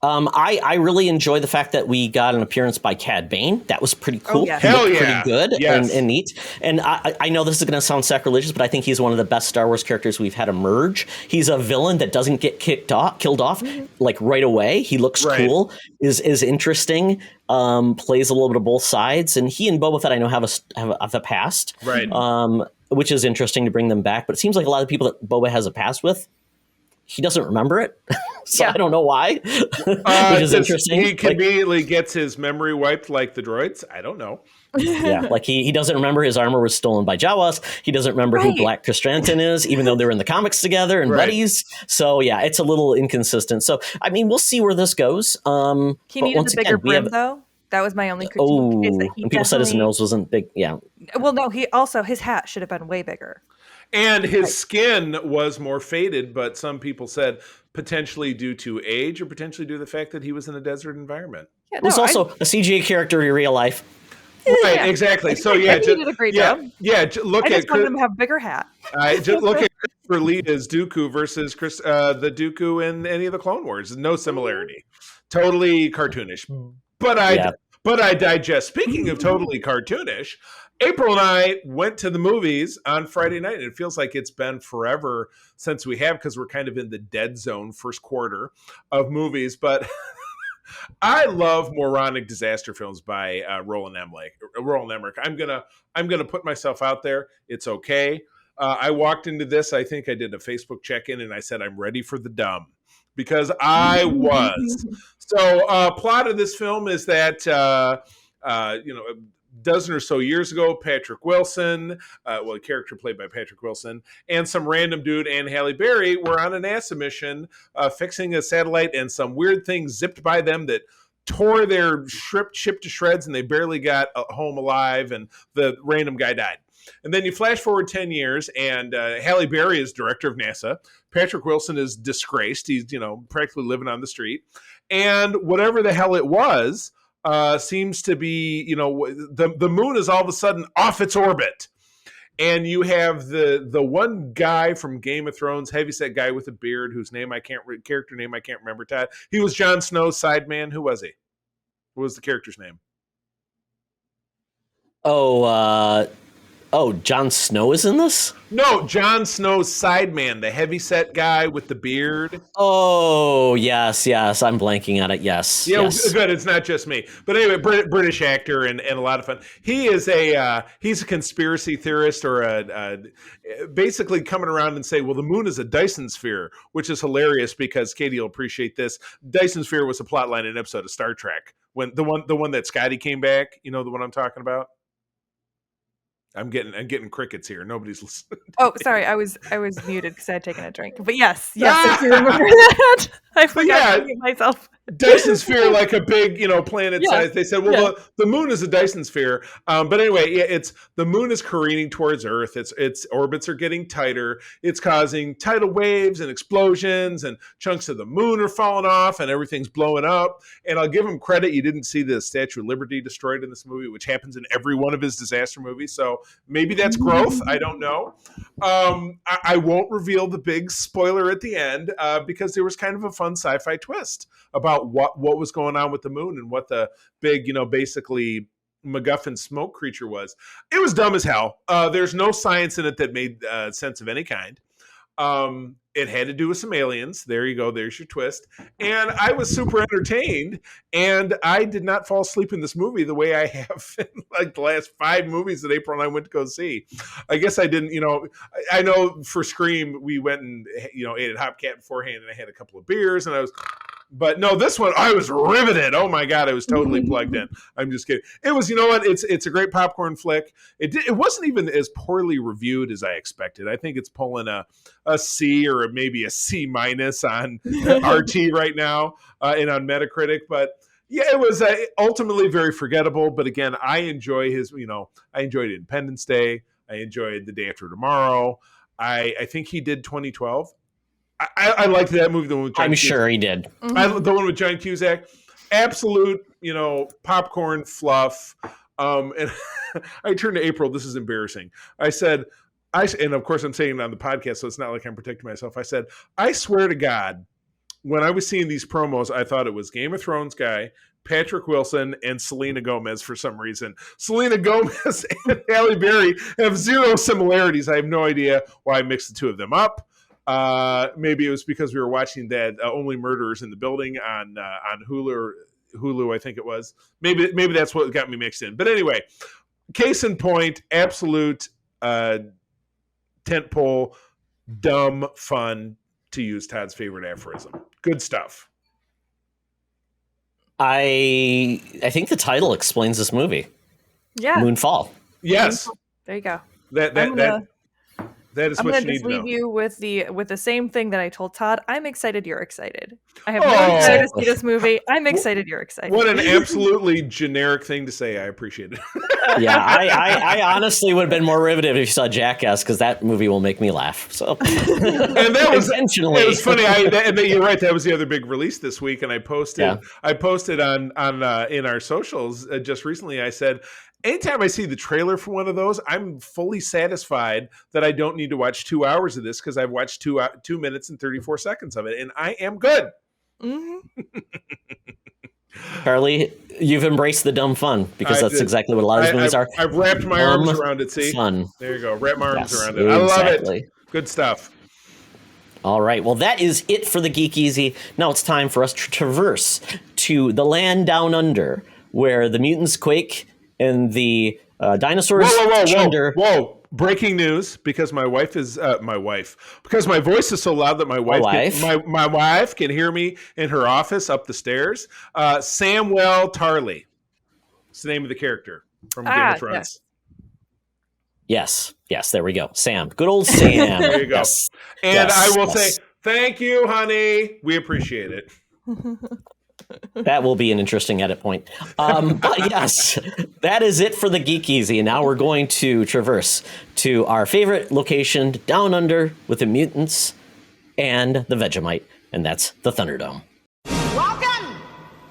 I really enjoy the fact that we got an appearance by Cad Bane. That was pretty cool. Hell yeah. Pretty good and neat. And I know this is going to sound sacrilegious, but I think he's one of the best Star Wars characters we've had emerge. He's a villain that doesn't get killed off like right away. He looks cool, is interesting, plays a little bit of both sides. And he and Boba Fett, I know, have a past, right? Which is interesting to bring them back. But it seems like a lot of people that Boba has a past with, he doesn't remember it. So I don't know why, which is interesting. He conveniently gets his memory wiped like the droids. I don't know. Like he doesn't remember his armor was stolen by Jawas. He doesn't remember who Black Christranton is, even though they're in the comics together and buddies. So it's a little inconsistent. So I mean, we'll see where this goes. He needed a bigger brim, though. That was my only critique. And people said his nose wasn't big. Yeah. Well, no, his hat should have been way bigger. And his skin was more faded, but some people said potentially due to age or potentially due to the fact that he was in a desert environment. It was also a CGI character in real life. Right, exactly. So he did a great job. Yeah, look I just wanted him to have a bigger hat. Just look at Christopher Lee as Dooku versus the Dooku in any of the Clone Wars. No similarity. Totally cartoonish. But I digest. Speaking of totally cartoonish, April and I went to the movies on Friday night, and it feels like it's been forever since we have, because we're kind of in the dead zone first quarter of movies. But I love moronic disaster films by Roland Emmerich. I'm gonna put myself out there. It's okay. I walked into this. I think I did a Facebook check-in, and I said I'm ready for the dumb, because I was. So plot of this film is that dozen or so years ago, Patrick Wilson, a character played by Patrick Wilson, and some random dude, and Halle Berry, were on a NASA mission fixing a satellite, and some weird thing zipped by them that tore their ship to shreds, and they barely got home alive, and the random guy died. And then you flash forward 10 years, and Halle Berry is director of NASA. Patrick Wilson is disgraced. He's, practically living on the street. And whatever the hell it was, seems to be, the moon is all of a sudden off its orbit. And you have the one guy from Game of Thrones, heavyset guy with a beard, whose character name I can't remember. Todd. He was Jon Snow's side man. Who was he? What was the character's name? Jon Snow is in this? No, Jon Snow's sideman, the heavyset guy with the beard. Oh, yes. I'm blanking on it. Yes. Yeah, yes. Good. It's not just me. But anyway, British actor and a lot of fun. He is he's a conspiracy theorist, or basically coming around and say, well, the moon is a Dyson sphere, which is hilarious because Katie will appreciate this. Dyson sphere was a plot line in an episode of Star Trek, when the one that Scotty came back. You know the one I'm talking about? I'm getting crickets here. Nobody's listening. Oh, sorry, I was muted because I had taken a drink. But yes, I do remember that. I forgot to mute myself. Dyson sphere, like a big, planet size. They said, well, the moon is a Dyson sphere. But anyway, it's the moon is careening towards Earth. Its orbits are getting tighter. It's causing tidal waves and explosions, and chunks of the moon are falling off, and everything's blowing up. And I'll give him credit. You didn't see the Statue of Liberty destroyed in this movie, which happens in every one of his disaster movies. So maybe that's growth. I don't know. I won't reveal the big spoiler at the end because there was kind of a fun sci-fi twist about what was going on with the moon and what the big, basically MacGuffin smoke creature was. It was dumb as hell. There's no science in it that made sense of any kind. It had to do with some aliens. There you go. There's your twist. And I was super entertained, and I did not fall asleep in this movie the way I have in like the last 5 movies that April and I went to go see. I guess I didn't, I know for Scream, we went and, ate at Hopcat beforehand, and I had a couple of beers, and but no, this one, I was riveted. Oh my God, I was totally plugged in. I'm just kidding. It was, it's a great popcorn flick. It wasn't even as poorly reviewed as I expected. I think it's pulling a C or maybe a C- on RT right now and on Metacritic. But yeah, it was ultimately very forgettable. But again, I enjoy I enjoyed Independence Day. I enjoyed The Day After Tomorrow. I think he did 2012. I liked that movie. The one with John Cusack. Sure he did. The one with John Cusack. Absolute, popcorn fluff. And I turned to April. This is embarrassing. I said, and of course I'm saying it on the podcast, so it's not like I'm protecting myself. I said, I swear to God, when I was seeing these promos, I thought it was Game of Thrones guy, Patrick Wilson, and Selena Gomez for some reason. Selena Gomez and Halle Berry have zero similarities. I have no idea why I mixed the two of them up. Maybe it was because we were watching that Only Murderers in the Building on Hulu, I think it was. Maybe that's what got me mixed in. But anyway, case in point, absolute tentpole, dumb fun, to use Todd's favorite aphorism. Good stuff. I think the title explains this movie. Yeah. Moonfall. Yes. There you go. That is I'm what going you to need just to know. leave you with the same thing that I told Todd. I'm excited you're excited. I have no desire to see this movie. I'm excited you're excited. What an absolutely generic thing to say. I appreciate it. Yeah, I honestly would have been more riveted if you saw Jackass, because that movie will make me laugh. So, and that was intentionally. It was funny. You're right. That was the other big release this week, and I posted. Yeah. I posted on in our socials just recently. I said, anytime I see the trailer for one of those, I'm fully satisfied that I don't need to watch 2 hours of this, because I've watched 2 minutes and 34 seconds of it, and I am good. Mm-hmm. Charlie, you've embraced the dumb fun, because that's exactly what a lot of these movies are. I've wrapped my arms around it. See, fun. There you go. Wrap my arms around it. I love it. Good stuff. All right. Well, that is it for the Geek Easy. Now it's time for us to traverse to the land down under, where the mutants quake and the dinosaurs thunder. Whoa. Breaking news, because my wife is because my voice is so loud that my wife can hear me in her office up the stairs. Samwell Tarly. It's the name of the character from Game of Thrones. Yes, there we go. Sam. Good old Sam. There you go. Yes. And I will say, thank you, honey. We appreciate it. That will be an interesting edit point. But yes, that is it for the Geek Easy. And now we're going to traverse to our favorite location down under with the mutants and the Vegemite, and that's the Thunderdome. Welcome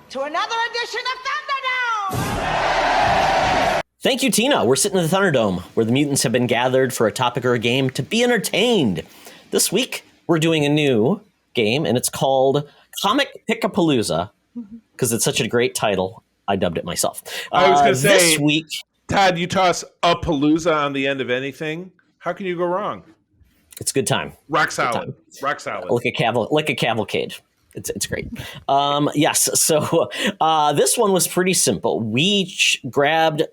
to another edition of Thunderdome! Thank you, Tina. We're sitting in the Thunderdome, where the mutants have been gathered for a topic or a game to be entertained. This week, we're doing a new game, and it's called Comic Palooza, because it's such a great title. I dubbed it myself. I was going to say, this week, Todd, you toss a palooza on the end of anything. How can you go wrong? it's a good time. Rock solid. Rock solid. Like a cavalcade. It's great. Yes. So this one was pretty simple. We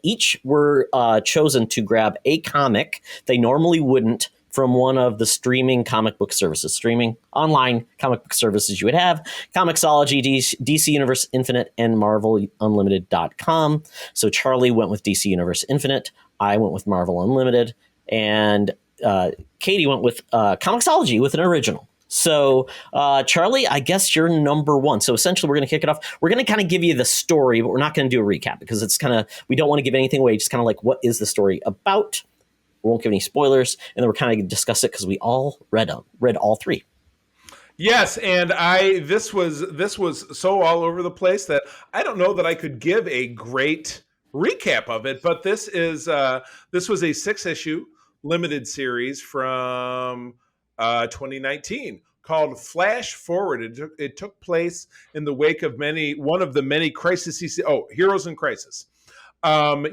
each were chosen to grab a comic they normally wouldn't from one of the streaming comic book services, streaming online comic book services you would have, comiXology, DC Universe Infinite, and MarvelUnlimited.com. So Charlie went with DC Universe Infinite. I went with Marvel Unlimited. And Katie went with comiXology with an original. So, Charlie, I guess you're number one. So essentially, we're going to kick it off. We're going to kind of give you the story, but we're not going to do a recap because it's kind of, we don't want to give anything away. Just kind of like, what is the story about? We won't give any spoilers. And then we're kind of discuss it because we all read all three. Yes, and this was so all over the place that I don't know that I could give a great recap of it. But this was a 6-issue limited series from 2019 called Flash Forward. It took place in the wake of one of the many crises. Heroes in Crisis. I'll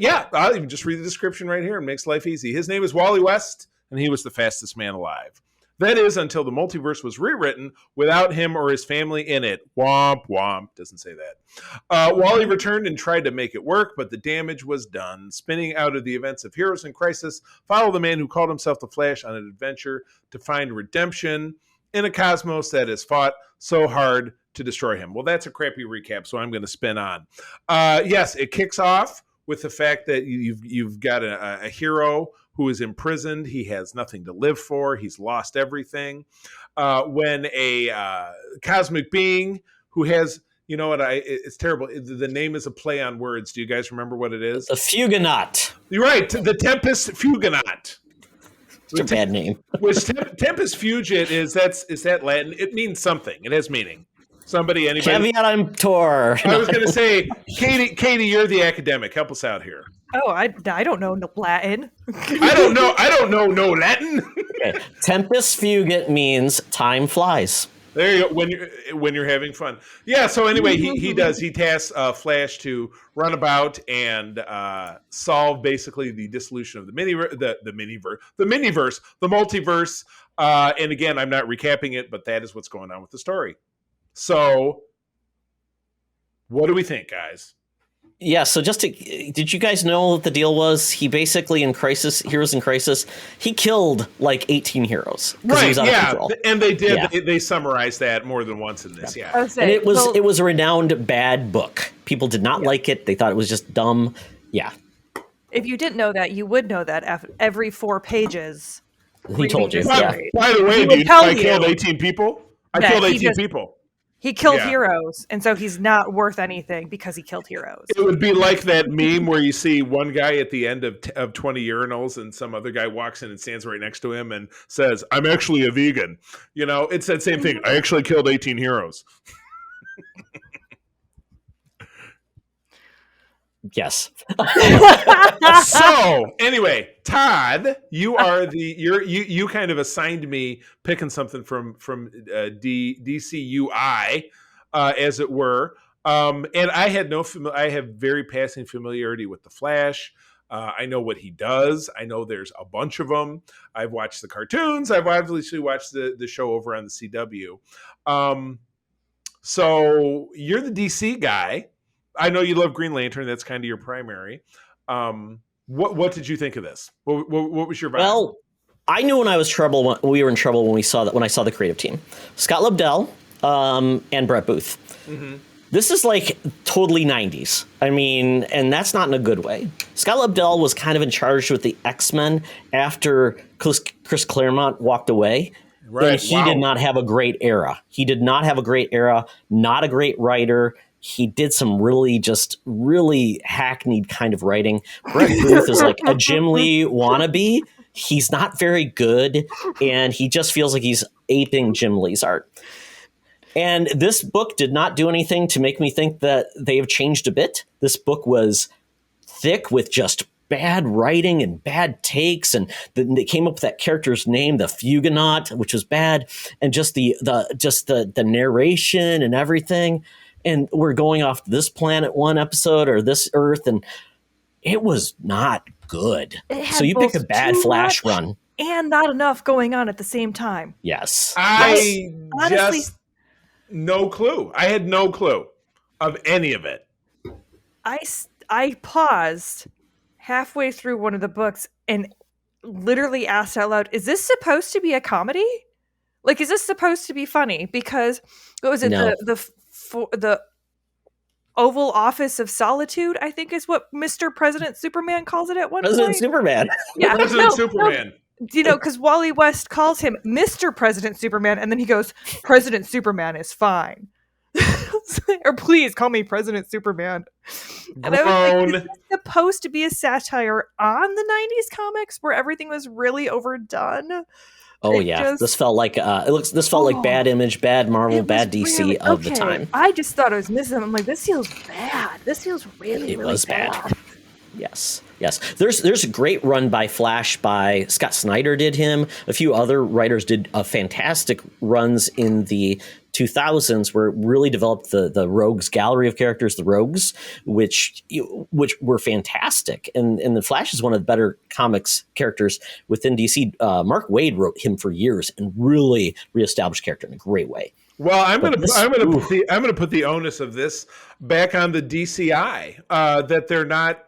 even just read the description right here. It makes life easy. His name is Wally West, and he was the fastest man alive. That is until the multiverse was rewritten without him or his family in it. Womp, womp. Doesn't say that. Wally returned and tried to make it work, but the damage was done. Spinning out of the events of Heroes in Crisis, follow the man who called himself the Flash on an adventure to find redemption in a cosmos that has fought so hard to destroy him. Well, that's a crappy recap, so I'm going to spin on. Yes, it kicks off with the fact that you've got a hero who is imprisoned. He has nothing to live for. He's lost everything. When a cosmic being who has, you know what, it's terrible. The name is a play on words. Do you guys remember what it is? The Fugonaut. You're right. The Tempest Fugonaut. It's a bad name. Which Tempest Fugit is that Latin? It means something. It has meaning. Anybody? Caveat emptor. I was going to say, Katie, you're the academic. Help us out here. Oh, I don't know Latin. I don't know no Latin. Okay. Tempest Fugit means time flies. There you go. When you're having fun. Yeah. So anyway, he tasks Flash to run about and solve basically the dissolution of the multiverse. And again, I'm not recapping it, but that is what's going on with the story. So, what do we think, guys? Yeah, so did you guys know what the deal was? He basically, in Heroes in Crisis, he killed like 18 heroes. Right, he was out of control. And they did. Yeah. They summarized that more than once in this, yeah. And it was a renowned bad book. People did not like it. They thought it was just dumb. Yeah. If you didn't know that, you would know that every 4 pages. He told you. By the way, dude, I killed 18 people? I killed 18 people. He killed heroes, and so he's not worth anything because he killed heroes. It would be like that meme where you see one guy at the end of 20 urinals and some other guy walks in and stands right next to him and says, "I'm actually a vegan." You know, it's that same thing. I actually killed 18 heroes. Yes. So anyway, Todd, you are you kind of assigned me picking something from DCUI, as it were. And I had I have very passing familiarity with the Flash. I know what he does. I know there's a bunch of them. I've watched the cartoons. I've obviously watched the show over on the CW. So you're the DC guy. I know you love Green Lantern. That's kind of your primary. What did you think of this? What was your vibe? Well, I knew we were in trouble when I saw the creative team, Scott Lobdell, and Brett Booth. Mm-hmm. This is like totally 90s. I mean, and that's not in a good way. Scott Lobdell was kind of in charge with the X-Men after Chris Claremont walked away. Right. He did not have a great era. Not a great writer. he did some really hackneyed kind of writing. Brett Booth is like a Jim Lee wannabe. He's not very good, and he just feels like he's aping Jim Lee's art. And this book did not do anything to make me think that they have changed a bit. This book was thick with just bad writing and bad takes, and they came up with that character's name, the Fugonaut, which was bad, and just the narration and everything. And we're going off this planet one episode or this Earth, and it was not good. So you picked a bad Flash run. And not enough going on at the same time. Yes. I honestly, just no clue. I had no clue of any of it. I paused halfway through one of the books and literally asked out loud, is this supposed to be a comedy? Like, is this supposed to be funny? Because what was it? No. The Oval Office of Solitude, I think is what Mr. President Superman calls it at one President point. Superman. Yeah, President Superman. You know, because Wally West calls him Mr. President Superman, and then he goes, President Superman is fine. Or please call me President Superman. And I was like, is this supposed to be a satire on the 90s comics where everything was really overdone? Oh yeah, this felt like this felt like bad Image, bad Marvel, bad DC really, of the time. I just thought it was missing. I'm like, this feels bad. This feels really, really was bad. bad. Yes. There's a great run by Flash by Scott Snyder did him. A few other writers did fantastic runs in the 2000s where it really developed the Rogues gallery of characters, the Rogues, which were fantastic. And the Flash is one of the better comics characters within DC. Mark Waid wrote him for years and really reestablished character in a great way. Well, I'm going to put the onus of this back on the DCI that they're not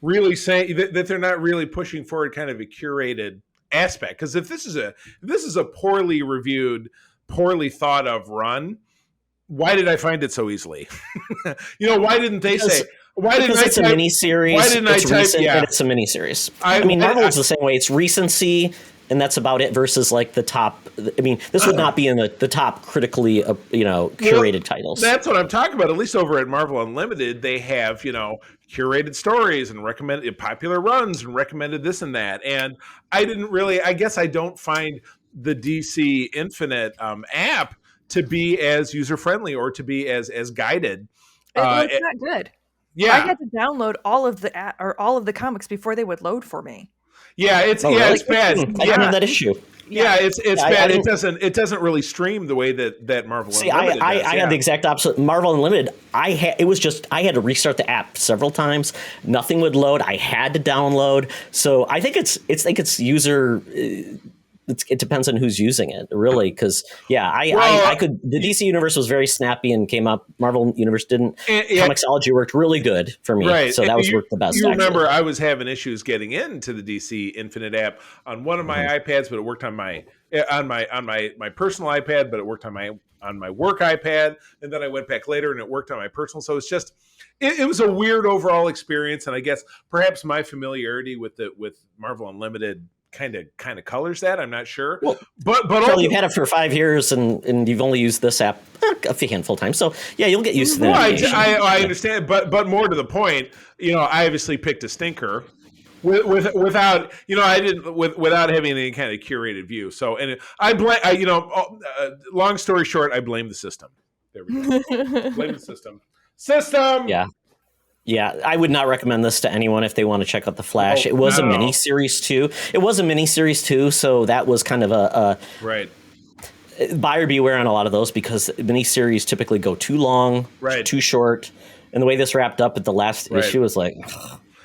really saying that they're not really pushing forward kind of a curated aspect. Because if this is a poorly reviewed, poorly thought of run, why did I find it so easily? Why didn't they say? Why didn't I it's a miniseries? Why didn't it's I type? Recent, Yeah, and it's a miniseries. I mean, Marvel is the same way. It's recency, and that's about it. Versus like the top. I mean, this would not be in the top critically, curated titles. That's what I'm talking about. At least over at Marvel Unlimited, they have curated stories and recommended popular runs and recommended this and that. And I didn't really. I guess I don't find the DC Infinite app to be as user friendly or to be as guided. It's not good. Yeah, I had to download all of the comics before they would load for me. Yeah, it's really? it's bad. I didn't have that issue. Yeah, it's bad. It doesn't really stream the way that Marvel Unlimited does. I had the exact opposite. Marvel Unlimited, I had to restart the app several times. Nothing would load. I had to download. So I think it's user. It depends on who's using it, really, because I could. The DC universe was very snappy and came up. Marvel universe didn't. comiXology worked really good for me, right? So that worked the best. You remember, I was having issues getting into the DC Infinite app on one of my iPads, but it worked on my personal iPad, but it worked on my work iPad, and then I went back later and it worked on my personal. So it's just it was a weird overall experience, and I guess perhaps my familiarity with Marvel Unlimited kind of colors that. I'm not sure. Well, but Charlie, you've had it for 5 years and you've only used this app a handful of times. So yeah, you'll get used to that. I understand, but more to the point, I obviously picked a stinker without having any kind of curated view. So, and long story short, I blame the system. There we go. Blame the system. Yeah, I would not recommend this to anyone if they want to check out The Flash. It was a mini-series too. So that was kind of a right. Buyer beware on a lot of those because mini-series typically go too long, too short. And the way this wrapped up at the last issue was like,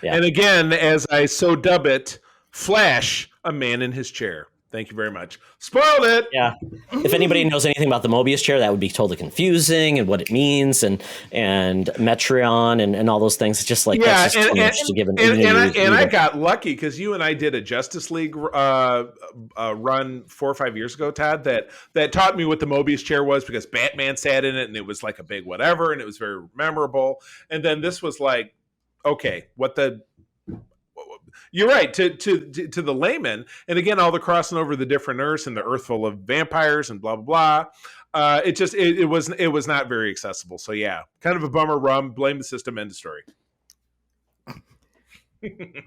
yeah. And again, as I so dub it, Flash, a man in his chair. Thank you very much. Spoiled it. Yeah. If anybody knows anything about the Mobius chair, that would be totally confusing and what it means and Metreon and all those things. It's just like that's just too much to give an and I got lucky because you and I did a Justice League run 4 or 5 years ago, Todd, that taught me what the Mobius chair was because Batman sat in it and it was like a big whatever and it was very memorable. And then this was like, okay, you're right. To the layman, and again, all the crossing over the different Earths and the Earth full of vampires and blah blah blah. It was not very accessible. So yeah, kind of a bummer. Blame the system. End of story.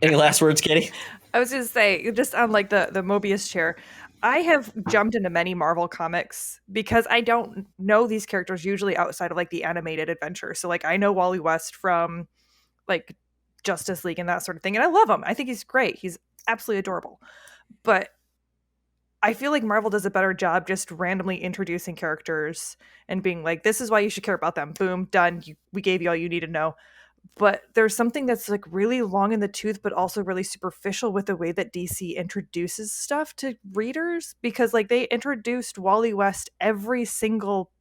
Any last words, Katie? I was going to say, just on like the Mobius chair, I have jumped into many Marvel comics because I don't know these characters usually outside of like the animated adventure. So like I know Wally West from like Justice League and that sort of thing, and I love him. I think he's great. He's absolutely adorable. But I feel like Marvel does a better job just randomly introducing characters and being like, this is why you should care about them. Boom, done. We gave you all you need to know. But there's something that's like really long in the tooth, but also really superficial with the way that DC introduces stuff to readers, because like they introduced Wally West every single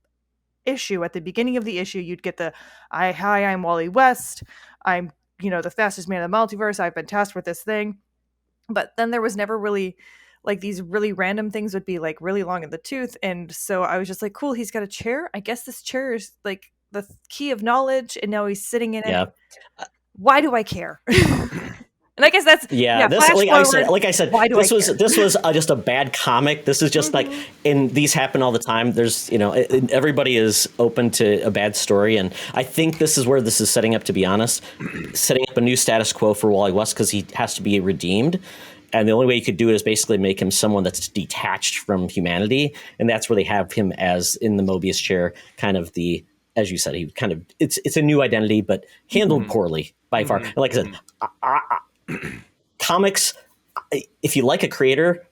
issue. At the beginning of the issue, you'd get the hi, I'm Wally West. I'm, the fastest man in the multiverse. I've been tasked with this thing. But then there was never really like these really random things would be like really long in the tooth. And so I was just like, cool, he's got a chair. I guess this chair is like the key of knowledge, and now he's sitting in it. Yeah. Why do I care? And I guess that's This, like I said, this was just a bad comic. This is just like, and these happen all the time. There's everybody is open to a bad story, and I think this is where this is setting up. To be honest, setting up a new status quo for Wally West because he has to be redeemed. And the only way you could do it is basically make him someone that's detached from humanity, and that's where they have him as in the Mobius chair, kind of the. As you said, he kind of it's a new identity, but handled poorly by far. And like I said, comics. If you like a creator,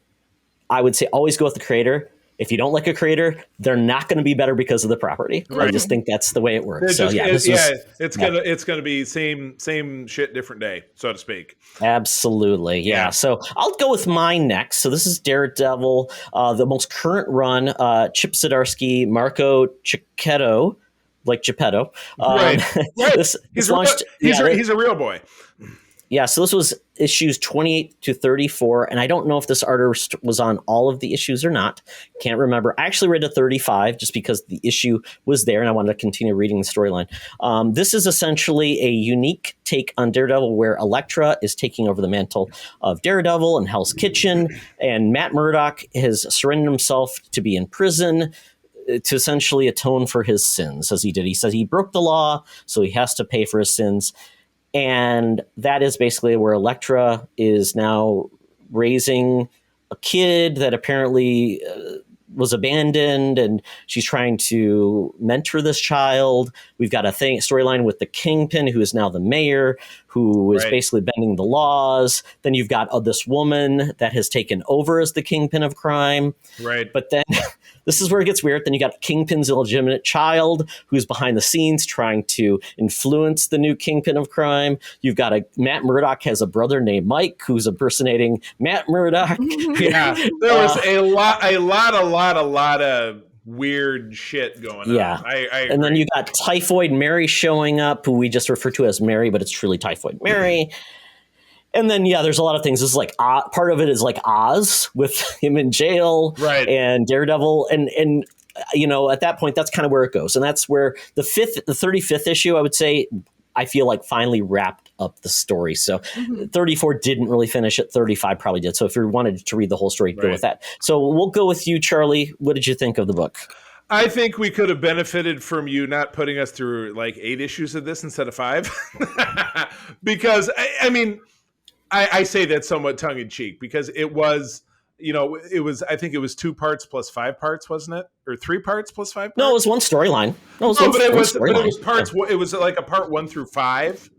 I would say always go with the creator. If you don't like a creator, they're not going to be better because of the property. Right. I just think that's the way it works. It's gonna be same shit, different day, so to speak. Absolutely, yeah. So I'll go with mine next. So this is Daredevil, the most current run. Chip Zdarsky, Marco Cicchetto. Like Geppetto. Right. He's a real boy. Yeah, so this was issues 28 to 34, and I don't know if this artist was on all of the issues or not. Can't remember. I actually read to 35 just because the issue was there, and I wanted to continue reading the storyline. This is essentially a unique take on Daredevil where Elektra is taking over the mantle of Daredevil in Hell's Kitchen, and Matt Murdock has surrendered himself to be in prison to essentially atone for his sins, as he did. He says he broke the law, so he has to pay for his sins. And that is basically where Elektra is now raising a kid that apparently was abandoned, and she's trying to mentor this child. We've got a storyline with the Kingpin, who is now the mayor, who is basically bending the laws. Then you've got this woman that has taken over as the Kingpin of crime. Right. But then this is where it gets weird. Then you got Kingpin's illegitimate child who's behind the scenes trying to influence the new Kingpin of crime. You've got Matt Murdock has a brother named Mike who's impersonating Matt Murdock. Yeah, there was a lot of weird shit going on. Yeah. I and then you got Typhoid Mary showing up, who we just refer to as Mary, but it's truly Typhoid Mary. And then, there's a lot of things. This is like part of it is like Oz with him in jail, right? And Daredevil, and at that point, that's kind of where it goes, and that's where the 35th issue, I would say, I feel like finally wrapped up the story. So 34 didn't really finish it. 35 probably did. So if you wanted to read the whole story, go with that. So we'll go with you, Charlie. What did you think of the book? I think we could have benefited from you not putting us through like 8 issues of this instead of 5. Because I say that somewhat tongue in cheek because it was, I think it was 2 parts plus 5 parts, wasn't it? Or 3 parts plus 5 parts? No, it was one storyline. It was parts. It was like a part 1 through 5.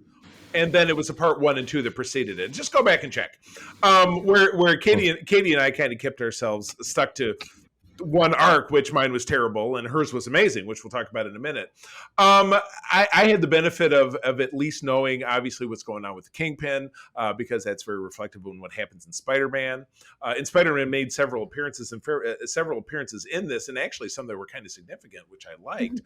And then it was a part 1 and 2 that preceded it. Just go back and check. Where Katie and I kind of kept ourselves stuck to one arc, which mine was terrible and hers was amazing, which we'll talk about in a minute. I had the benefit of at least knowing obviously what's going on with the Kingpin, because that's very reflective on what happens in Spider-Man. And Spider-Man made several appearances in this, and actually some that were kind of significant, which I liked.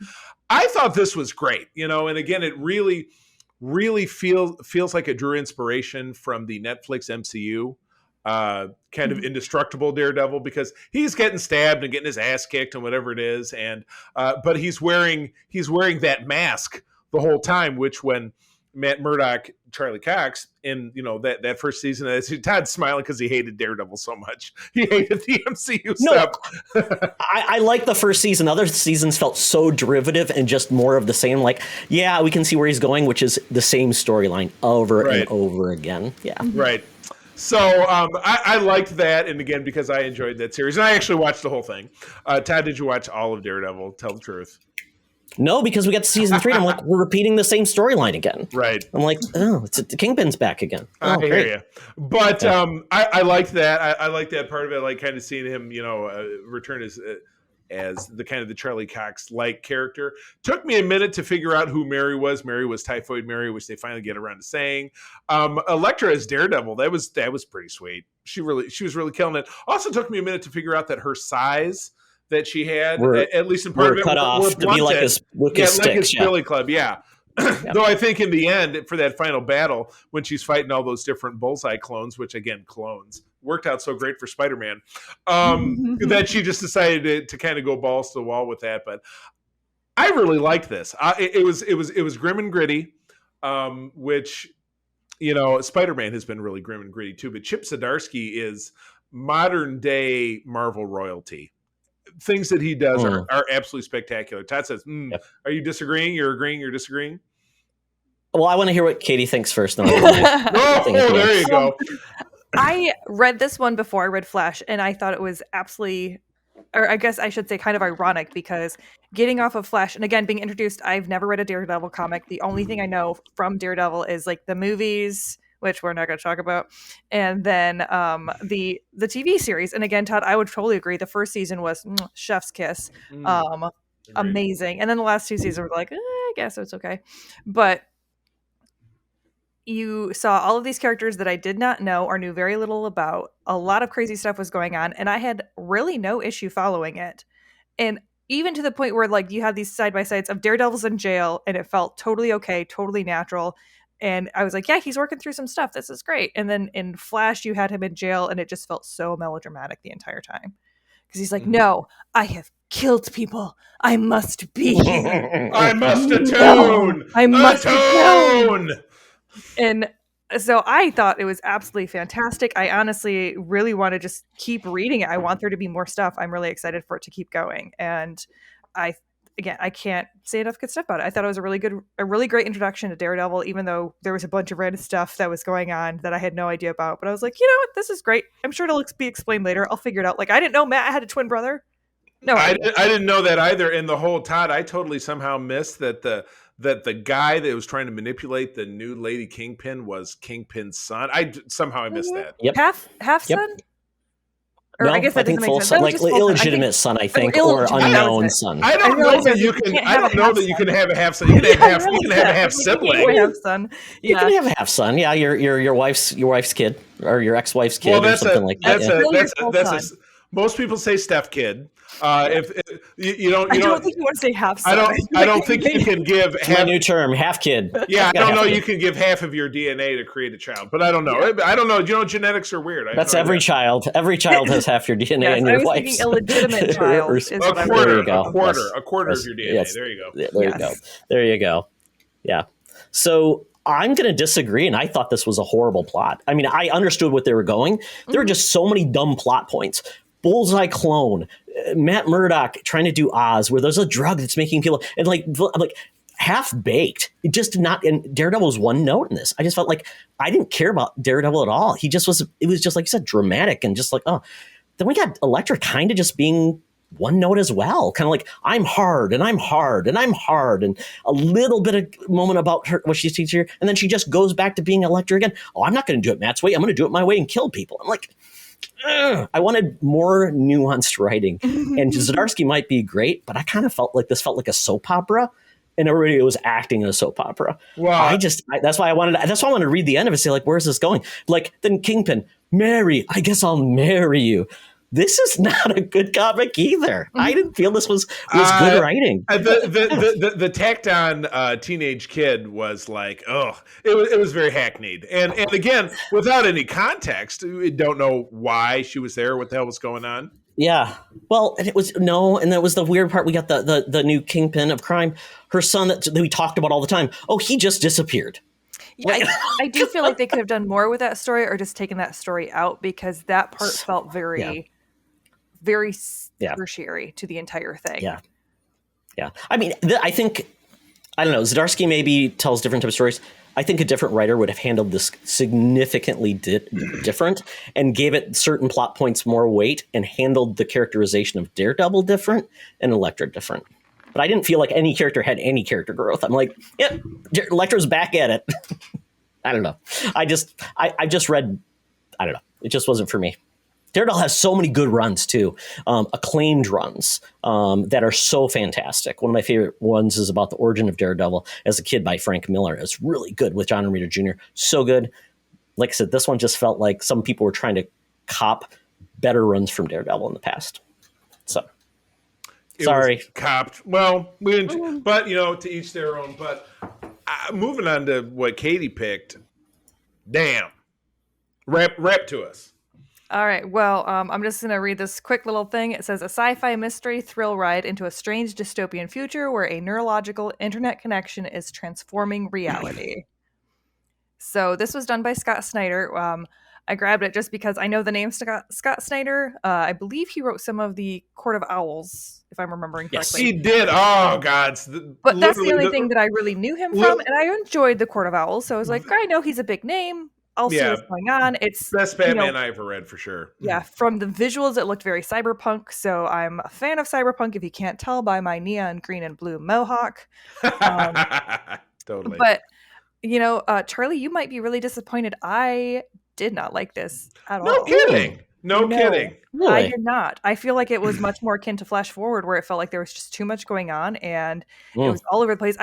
I thought this was great, and again, it really feels like it drew inspiration from the Netflix MCU. Kind of indestructible Daredevil, because he's getting stabbed and getting his ass kicked and whatever it is, and but he's wearing that mask the whole time, which when Matt Murdock, Charlie Cox, in that first season. Todd's smiling because he hated Daredevil so much. He hated the MCU stuff. I like the first season. Other seasons felt so derivative and just more of the same. Like, yeah, we can see where he's going, which is the same storyline over and over again. Yeah, right. So I liked that, and again, because I enjoyed that series, and I actually watched the whole thing. Todd, did you watch all of Daredevil? Tell the truth. No, because we got to season 3. And I'm like, we're repeating the same storyline again. Right. I'm like, oh, the Kingpin's back again. Oh, I hear you. But I liked that. I liked that part of it. I like kind of seeing him, return as the kind of the Charlie Cox-like character. Took me a minute to figure out who Mary was. Mary was Typhoid Mary, which they finally get around to saying. Elektra as Daredevil, that was pretty sweet. She was really killing it. Also took me a minute to figure out that her size that she had, at least in part of it, cut off to be like his Billy Club, yeah. Though I think in the end, for that final battle, when she's fighting all those different Bullseye clones, which again, clones, worked out so great for Spider-Man, that she just decided to kind of go balls to the wall with that. But I really liked this. It was grim and gritty, which, Spider-Man has been really grim and gritty too. But Chip Zdarsky is modern day Marvel royalty. Things that he does are absolutely spectacular. Todd says, Are you disagreeing? You're agreeing? You're disagreeing? Well, I want to hear what Katie thinks first. Then there you go. I read this one before I read Flash, and I thought it was absolutely, or I guess I should say kind of ironic, because getting off of Flash, and again, being introduced, I've never read a Daredevil comic. The only thing I know from Daredevil is like the movies, which we're not going to talk about, and then the TV series. And again, Todd, I would totally agree. The first season was chef's kiss, amazing, and then the last 2 seasons were like, I guess it's okay. But you saw all of these characters that I did not know or knew very little about. A lot of crazy stuff was going on, and I had really no issue following it. And even to the point where like you have these side by sides of Daredevil's in jail, and it felt totally okay, totally natural. And I was like, yeah, he's working through some stuff. This is great. And then in Flash, you had him in jail, and it just felt so melodramatic the entire time. Because he's like, no, I have killed people. I must be here. I must atone. I must atone. And so I thought it was absolutely fantastic. I honestly really want to just keep reading it. I want there to be more stuff. I'm really excited for it to keep going. And I can't say enough good stuff about it. I thought it was a really great introduction to Daredevil, even though there was a bunch of random stuff that was going on that I had no idea about. But I was like, you know what? This is great. I'm sure it'll be explained later. I'll figure it out. Like, I didn't know Matt had a twin brother. No, I didn't know that either. And the whole Todd, I totally somehow missed that the guy that was trying to manipulate the new Lady Kingpin was Kingpin's son. I missed that. Yep. Half son. Yep. Or no, I guess that think doesn't full make sense. son, No, like just full illegitimate son, I think, or unknown son. I don't know that you can. I don't know that you can have a half son. You can have a half sibling. Half son. You can have a half son. Yeah, your wife's kid or your ex-wife's kid or something like that. Most people say step kid. If you don't, I don't think you want to say half son. I don't think you can give half. A new term, half kid. Yeah, I don't know. You can give half of your DNA to create a child, but I don't know. Yeah. I don't know. Genetics are weird. That's every child. Every child has half your DNA in your wife's. Illegitimate child is a quarter of your DNA. Yes. There you go. There you go. Yeah. So I'm going to disagree, and I thought this was a horrible plot. I mean, I understood what they were going. There were just so many dumb plot points. Bullseye clone, Matt Murdock trying to do Oz, where there's a drug that's making people and like half baked. It just did not. And Daredevil was one note in this. I just felt like I didn't care about Daredevil at all. He just was. It was just like you said, dramatic and just like Then we got Elektra kind of just being one note as well, kind of like I'm hard and I'm hard and I'm hard, and a little bit of moment about her what she's teaching her, and then she just goes back to being Elektra again. Oh, I'm not going to do it Matt's way. I'm going to do it my way and kill people. I'm like. I wanted more nuanced writing, and Zdarsky might be great, but I kind of felt like this felt like a soap opera, and everybody was acting a soap opera. Wow! That's why I wanted to read the end of it. Say like, where's this going? Like then Kingpin, marry. I guess I'll marry you. This is not a good comic either. I didn't feel this was good writing. The tacked on teenage kid was like, it was very hackneyed. And again, without any context, we don't know why she was there, what the hell was going on. Yeah. Well, and that was the weird part. We got the new kingpin of crime, her son that we talked about all the time. Oh, he just disappeared. Yeah, I do feel like they could have done more with that story, or just taken that story out, because that part felt very tertiary to the entire thing. Yeah. I mean, I think, I don't know, Zdarsky maybe tells different types of stories. I think a different writer would have handled this significantly different and gave it certain plot points more weight and handled the characterization of Daredevil different and Elektra different. But I didn't feel like any character had any character growth. I'm like, yep, Elektra's back at it. I don't know. I just read, I don't know. It just wasn't for me. Daredevil has so many good runs too, acclaimed runs that are so fantastic. One of my favorite ones is about the origin of Daredevil as a kid by Frank Miller. It's really good with John Romita Jr. So good. Like I said, this one just felt like some people were trying to cop better runs from Daredevil in the past. So, sorry. Copped. Well, we didn't, but to each their own. But moving on to what Katie picked. Damn. Rap to us. All right. Well, I'm just going to read this quick little thing. It says, a sci-fi mystery thrill ride into a strange dystopian future where a neurological internet connection is transforming reality. So this was done by Scott Snyder. I grabbed it just because I know the name Scott Snyder. I believe he wrote some of the Court of Owls, if I'm remembering correctly. Yes, he did. Oh, God. But that's the only thing that I really knew him from, and I enjoyed the Court of Owls. So I was like, I know he's a big name. I'll see what's going on. It's best Batman I ever read, for sure. Yeah, from the visuals, it looked very cyberpunk. So I'm a fan of cyberpunk, if you can't tell by my neon green and blue mohawk. Totally. But, Charlie, you might be really disappointed. I did not like this at all. No kidding. No kidding. Really? I did not. I feel like it was much more akin to Flash Forward, where it felt like there was just too much going on and it was all over the place.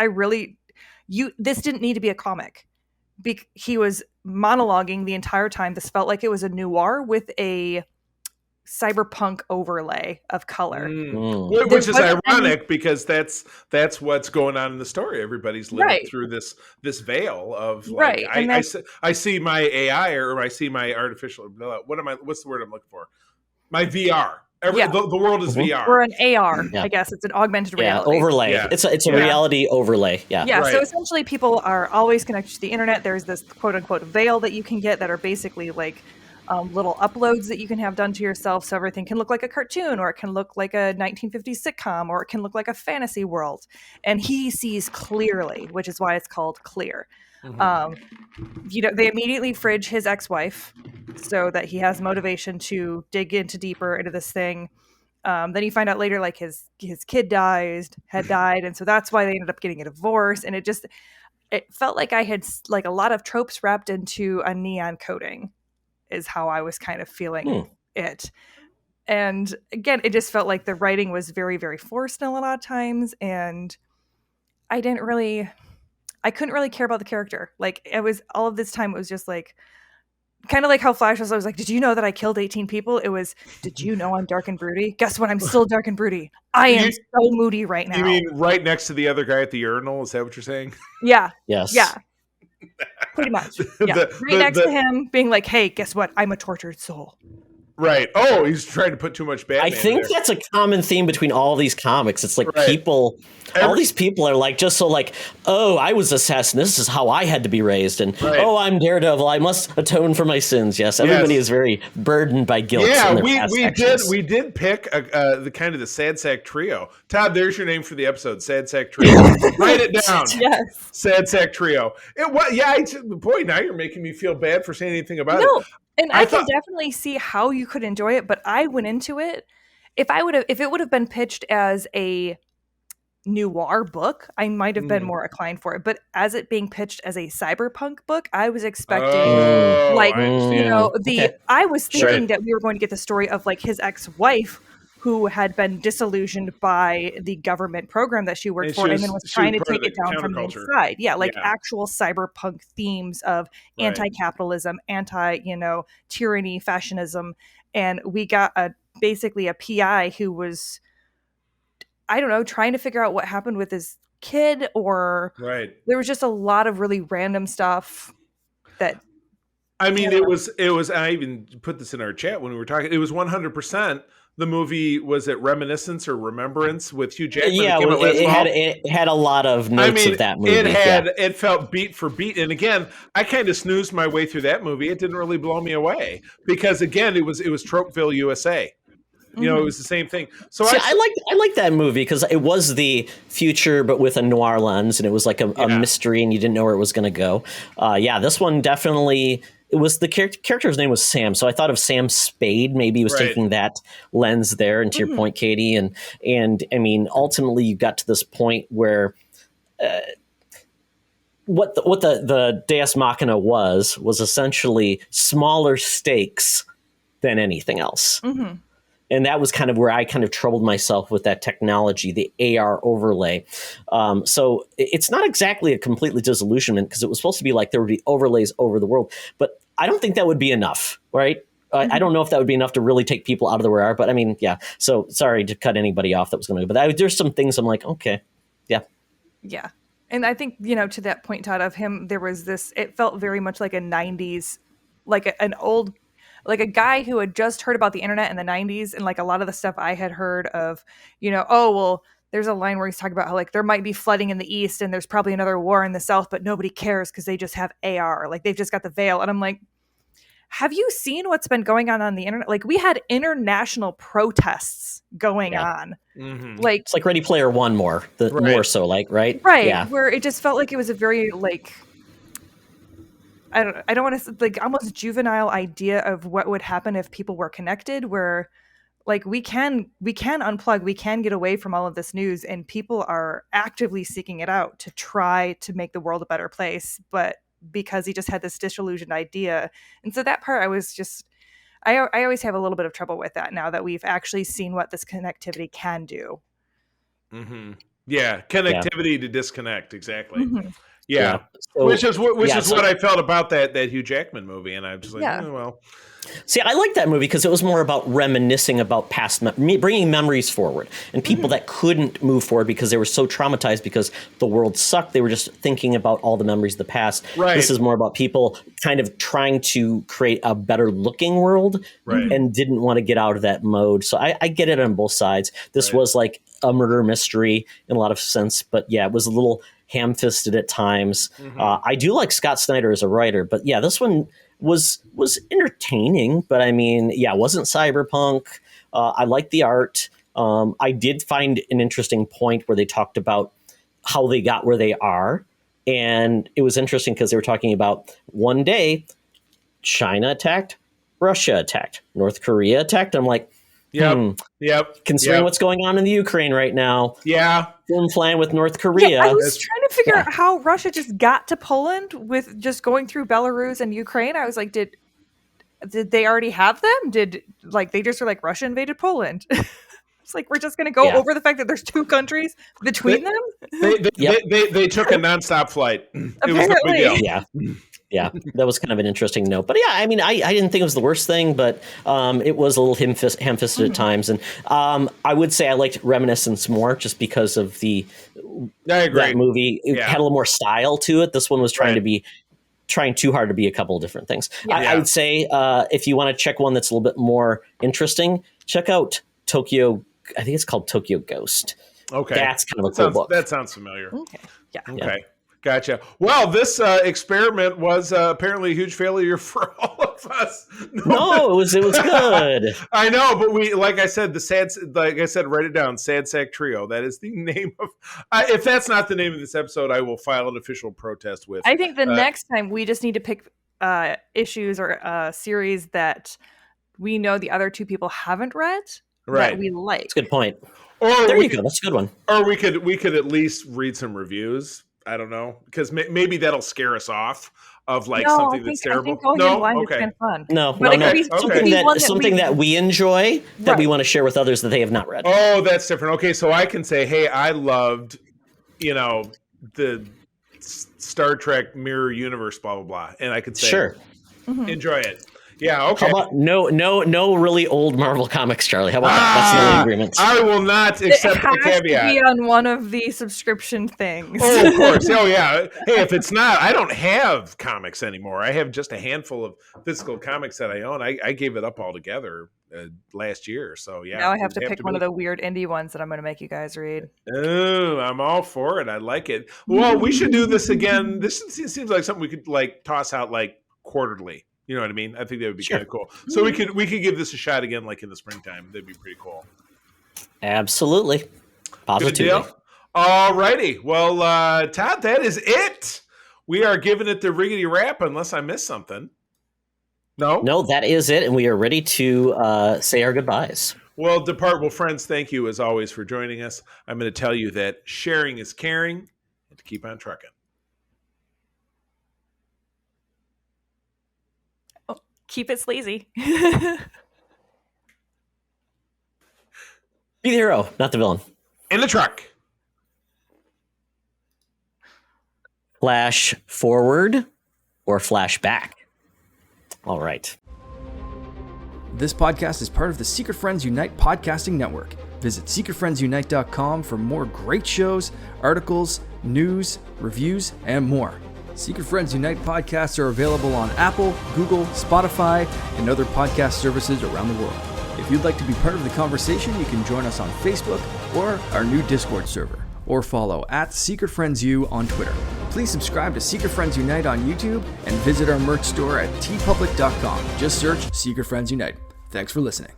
This didn't need to be a comic. He was monologuing the entire time. This felt like it was a noir with a cyberpunk overlay of color, which is ironic because that's what's going on in the story. Everybody's living through this veil of like, I see my AI or I see my artificial. What's the word I'm looking for? My VR. The world is VR. Or an AR, I guess. It's an augmented reality. Overlay. Yeah. It's a reality overlay. Yeah. So essentially people are always connected to the internet. There's this quote-unquote veil that you can get that are basically like little uploads that you can have done to yourself, so everything can look like a cartoon, or it can look like a 1950s sitcom, or it can look like a fantasy world. And he sees clearly, which is why it's called Clear. They immediately fridge his ex-wife so that he has motivation to dig deeper into this thing. Then you find out later, like his kid had died, and so that's why they ended up getting a divorce. And it felt like I had like a lot of tropes wrapped into a neon coating, is how I was kind of feeling it. And again, it just felt like the writing was very, very forced in a lot of times, and I couldn't really care about the character. Like, it was all of this time, it was just like, kind of like how Flash was. I was like, did you know that I killed 18 people? It was, did you know I'm dark and broody? Guess what? I'm still dark and broody. I am so moody right now. You mean right next to the other guy at the urinal? Is that what you're saying? Yeah. Yes. Yeah. Pretty much. Yeah. Right next to him being like, hey, guess what? I'm a tortured soul. Right. Oh, he's trying to put too much Batman. I think that's a common theme between all these comics. It's like all these people are like, just so like, oh, I was assassin. This is how I had to be raised. And oh, I'm Daredevil. I must atone for my sins. Yes. Everybody is very burdened by guilt. Yeah, we did pick the kind of the Sad Sack Trio. Todd, there's your name for the episode. Sad Sack Trio. Write it down. Yes. Sad Sack Trio. Boy, now you're making me feel bad for saying anything about it. And I can definitely see how you could enjoy it, but I went into it. If it would have been pitched as a noir book, I might have been more inclined for it. But as it being pitched as a cyberpunk book, I was expecting I was thinking that we were going to get the story of like his ex-wife who had been disillusioned by the government program that she worked for and then was trying to take it down from the inside. Yeah, actual cyberpunk themes of anti-capitalism, tyranny, fascism. And we got basically a PI who was, I don't know, trying to figure out what happened with his kid, or there was just a lot of really random stuff that. I mean, it was, I even put this in our chat when we were talking, it was 100% the movie, was it Reminiscence or Remembrance with Hugh Jackman? Yeah, it had a lot of notes of that movie. It felt beat for beat. And again, I kind of snoozed my way through that movie. It didn't really blow me away because again, it was Tropeville, USA. You know, it was the same thing. So I like that movie because it was the future, but with a noir lens, and it was like a mystery, and you didn't know where it was going to go. This one definitely. It was the character's name was Sam, so I thought of Sam Spade. Maybe he was taking that lens there. And to your point, Katie, and I mean, ultimately, you got to this point where what the Deus Machina was essentially smaller stakes than anything else. Mm-hmm. And that was kind of where I kind of troubled myself with that technology, the AR overlay. So it's not exactly a completely disillusionment because it was supposed to be like there would be overlays over the world. But I don't think that would be enough, right? Mm-hmm. I don't know if that would be enough to really take people out of the where are. But I mean, yeah. So sorry to cut anybody off that was going to. But there's some things I'm like, okay, yeah. Yeah. And I think, to that point, Todd, of him, there was this, it felt very much like a 90s, like an old, like a guy who had just heard about the internet in the 90s. And like a lot of the stuff I had heard of, there's a line where he's talking about how like there might be flooding in the East and there's probably another war in the South, but nobody cares because they just have AR. Like they've just got the veil. And I'm like, have you seen what's been going on the internet? Like we had international protests going on. Mm-hmm. Like it's like Ready Player One more so, like, right? Right. Yeah. Where it just felt like it was a very like, I don't want to like almost juvenile idea of what would happen if people were connected, where like we can unplug, we can get away from all of this news, and people are actively seeking it out to try to make the world a better place. But because he just had this disillusioned idea. And so that part I was just, I always have a little bit of trouble with that now that we've actually seen what this connectivity can do. Mm-hmm. Yeah. Connectivity to disconnect. Exactly. Mm-hmm. Yeah. So, which is what I felt about that Hugh Jackman movie. And I was just like, well. See, I like that movie because it was more about reminiscing about past, bringing memories forward, and people that couldn't move forward because they were so traumatized because the world sucked. They were just thinking about all the memories of the past. Right. This is more about people kind of trying to create a better looking world and didn't want to get out of that mode. So I get it on both sides. This was like a murder mystery in a lot of sense, but yeah, it was a little ham-fisted at times. Mm-hmm. I do like Scott Snyder as a writer, but yeah, this one was entertaining, but I mean, yeah, it wasn't cyberpunk. I liked the art. I did find an interesting point where they talked about how they got where they are. And it was interesting because they were talking about one day, China attacked, Russia attacked, North Korea attacked. I'm like, considering what's going on in the Ukraine right now. Yeah. Flying with North Korea. Yeah, I was trying to figure out how Russia just got to Poland with just going through Belarus and Ukraine. I was like, did they already have them? Did like they just were like Russia invaded Poland? It's like we're just going to go over the fact that there's two countries between them. They took a nonstop flight. It was no big deal. Yeah. Yeah, that was kind of an interesting note. But yeah, I mean, I didn't think it was the worst thing, but it was a little ham-fisted at times. And I would say I liked Reminiscence more just because of that movie. It had a little more style to it. This one was trying too hard to be a couple of different things. Yeah. I would say if you want to check one that's a little bit more interesting, check out Tokyo. I think it's called Tokyo Ghost. Okay. That's kind of a cool book. That sounds familiar. Okay. Yeah. Okay. Yeah. Gotcha. Well, this experiment was apparently a huge failure for all of us. No, it was good. I know, but like I said, write it down. Sad Sack Trio. That is the name of. If that's not the name of this episode, I will file an official protest with. I think the next time we just need to pick issues or series that we know the other two people haven't read that we like. That's a good point. Or there you go. That's a good one. Or we could at least read some reviews. I don't know, because maybe that'll scare us off of like something that's terrible. It's been fun. No. Something that we enjoy that we want to share with others that they have not read. Oh, that's different. Okay, so I can say, hey, I loved, the Star Trek Mirror Universe, blah blah blah, and I could say, sure, enjoy it. Yeah, okay. How about no really old Marvel comics, Charlie? How about that? That's the only agreement. I will not It accept the has to caveat. be on one of the subscription things. Oh, of course. Oh, yeah. Hey, if it's not, I don't have comics anymore. I have just a handful of physical comics that I own. I gave it up altogether last year. So, yeah. Now I have to pick one of the weird indie ones that I'm going to make you guys read. Oh, I'm all for it. I like it. Well, we should do this again. This seems like something we could like toss out like quarterly. You know what I mean? I think that would be kind of cool. So we could give this a shot again, like in the springtime. That'd be pretty cool. Absolutely. Positively. All righty. Well, Todd, that is it. We are giving it the riggedy wrap unless I missed something. No, that is it, and we are ready to say our goodbyes. Well, Departable friends, thank you as always for joining us. I'm going to tell you that sharing is caring, and to keep on trucking. Keep it sleazy. Be the hero, not the villain. In the truck. Flash forward or flash back. All right. This podcast is part of the Secret Friends Unite podcasting network. Visit secretfriendsunite.com for more great shows, articles, news, reviews, and more. Secret Friends Unite podcasts are available on Apple, Google, Spotify, and other podcast services around the world. If you'd like to be part of the conversation, you can join us on Facebook or our new Discord server, or follow @SecretFriendsU on Twitter. Please subscribe to Secret Friends Unite on YouTube and visit our merch store at tpublic.com. Just search Secret Friends Unite. Thanks for listening.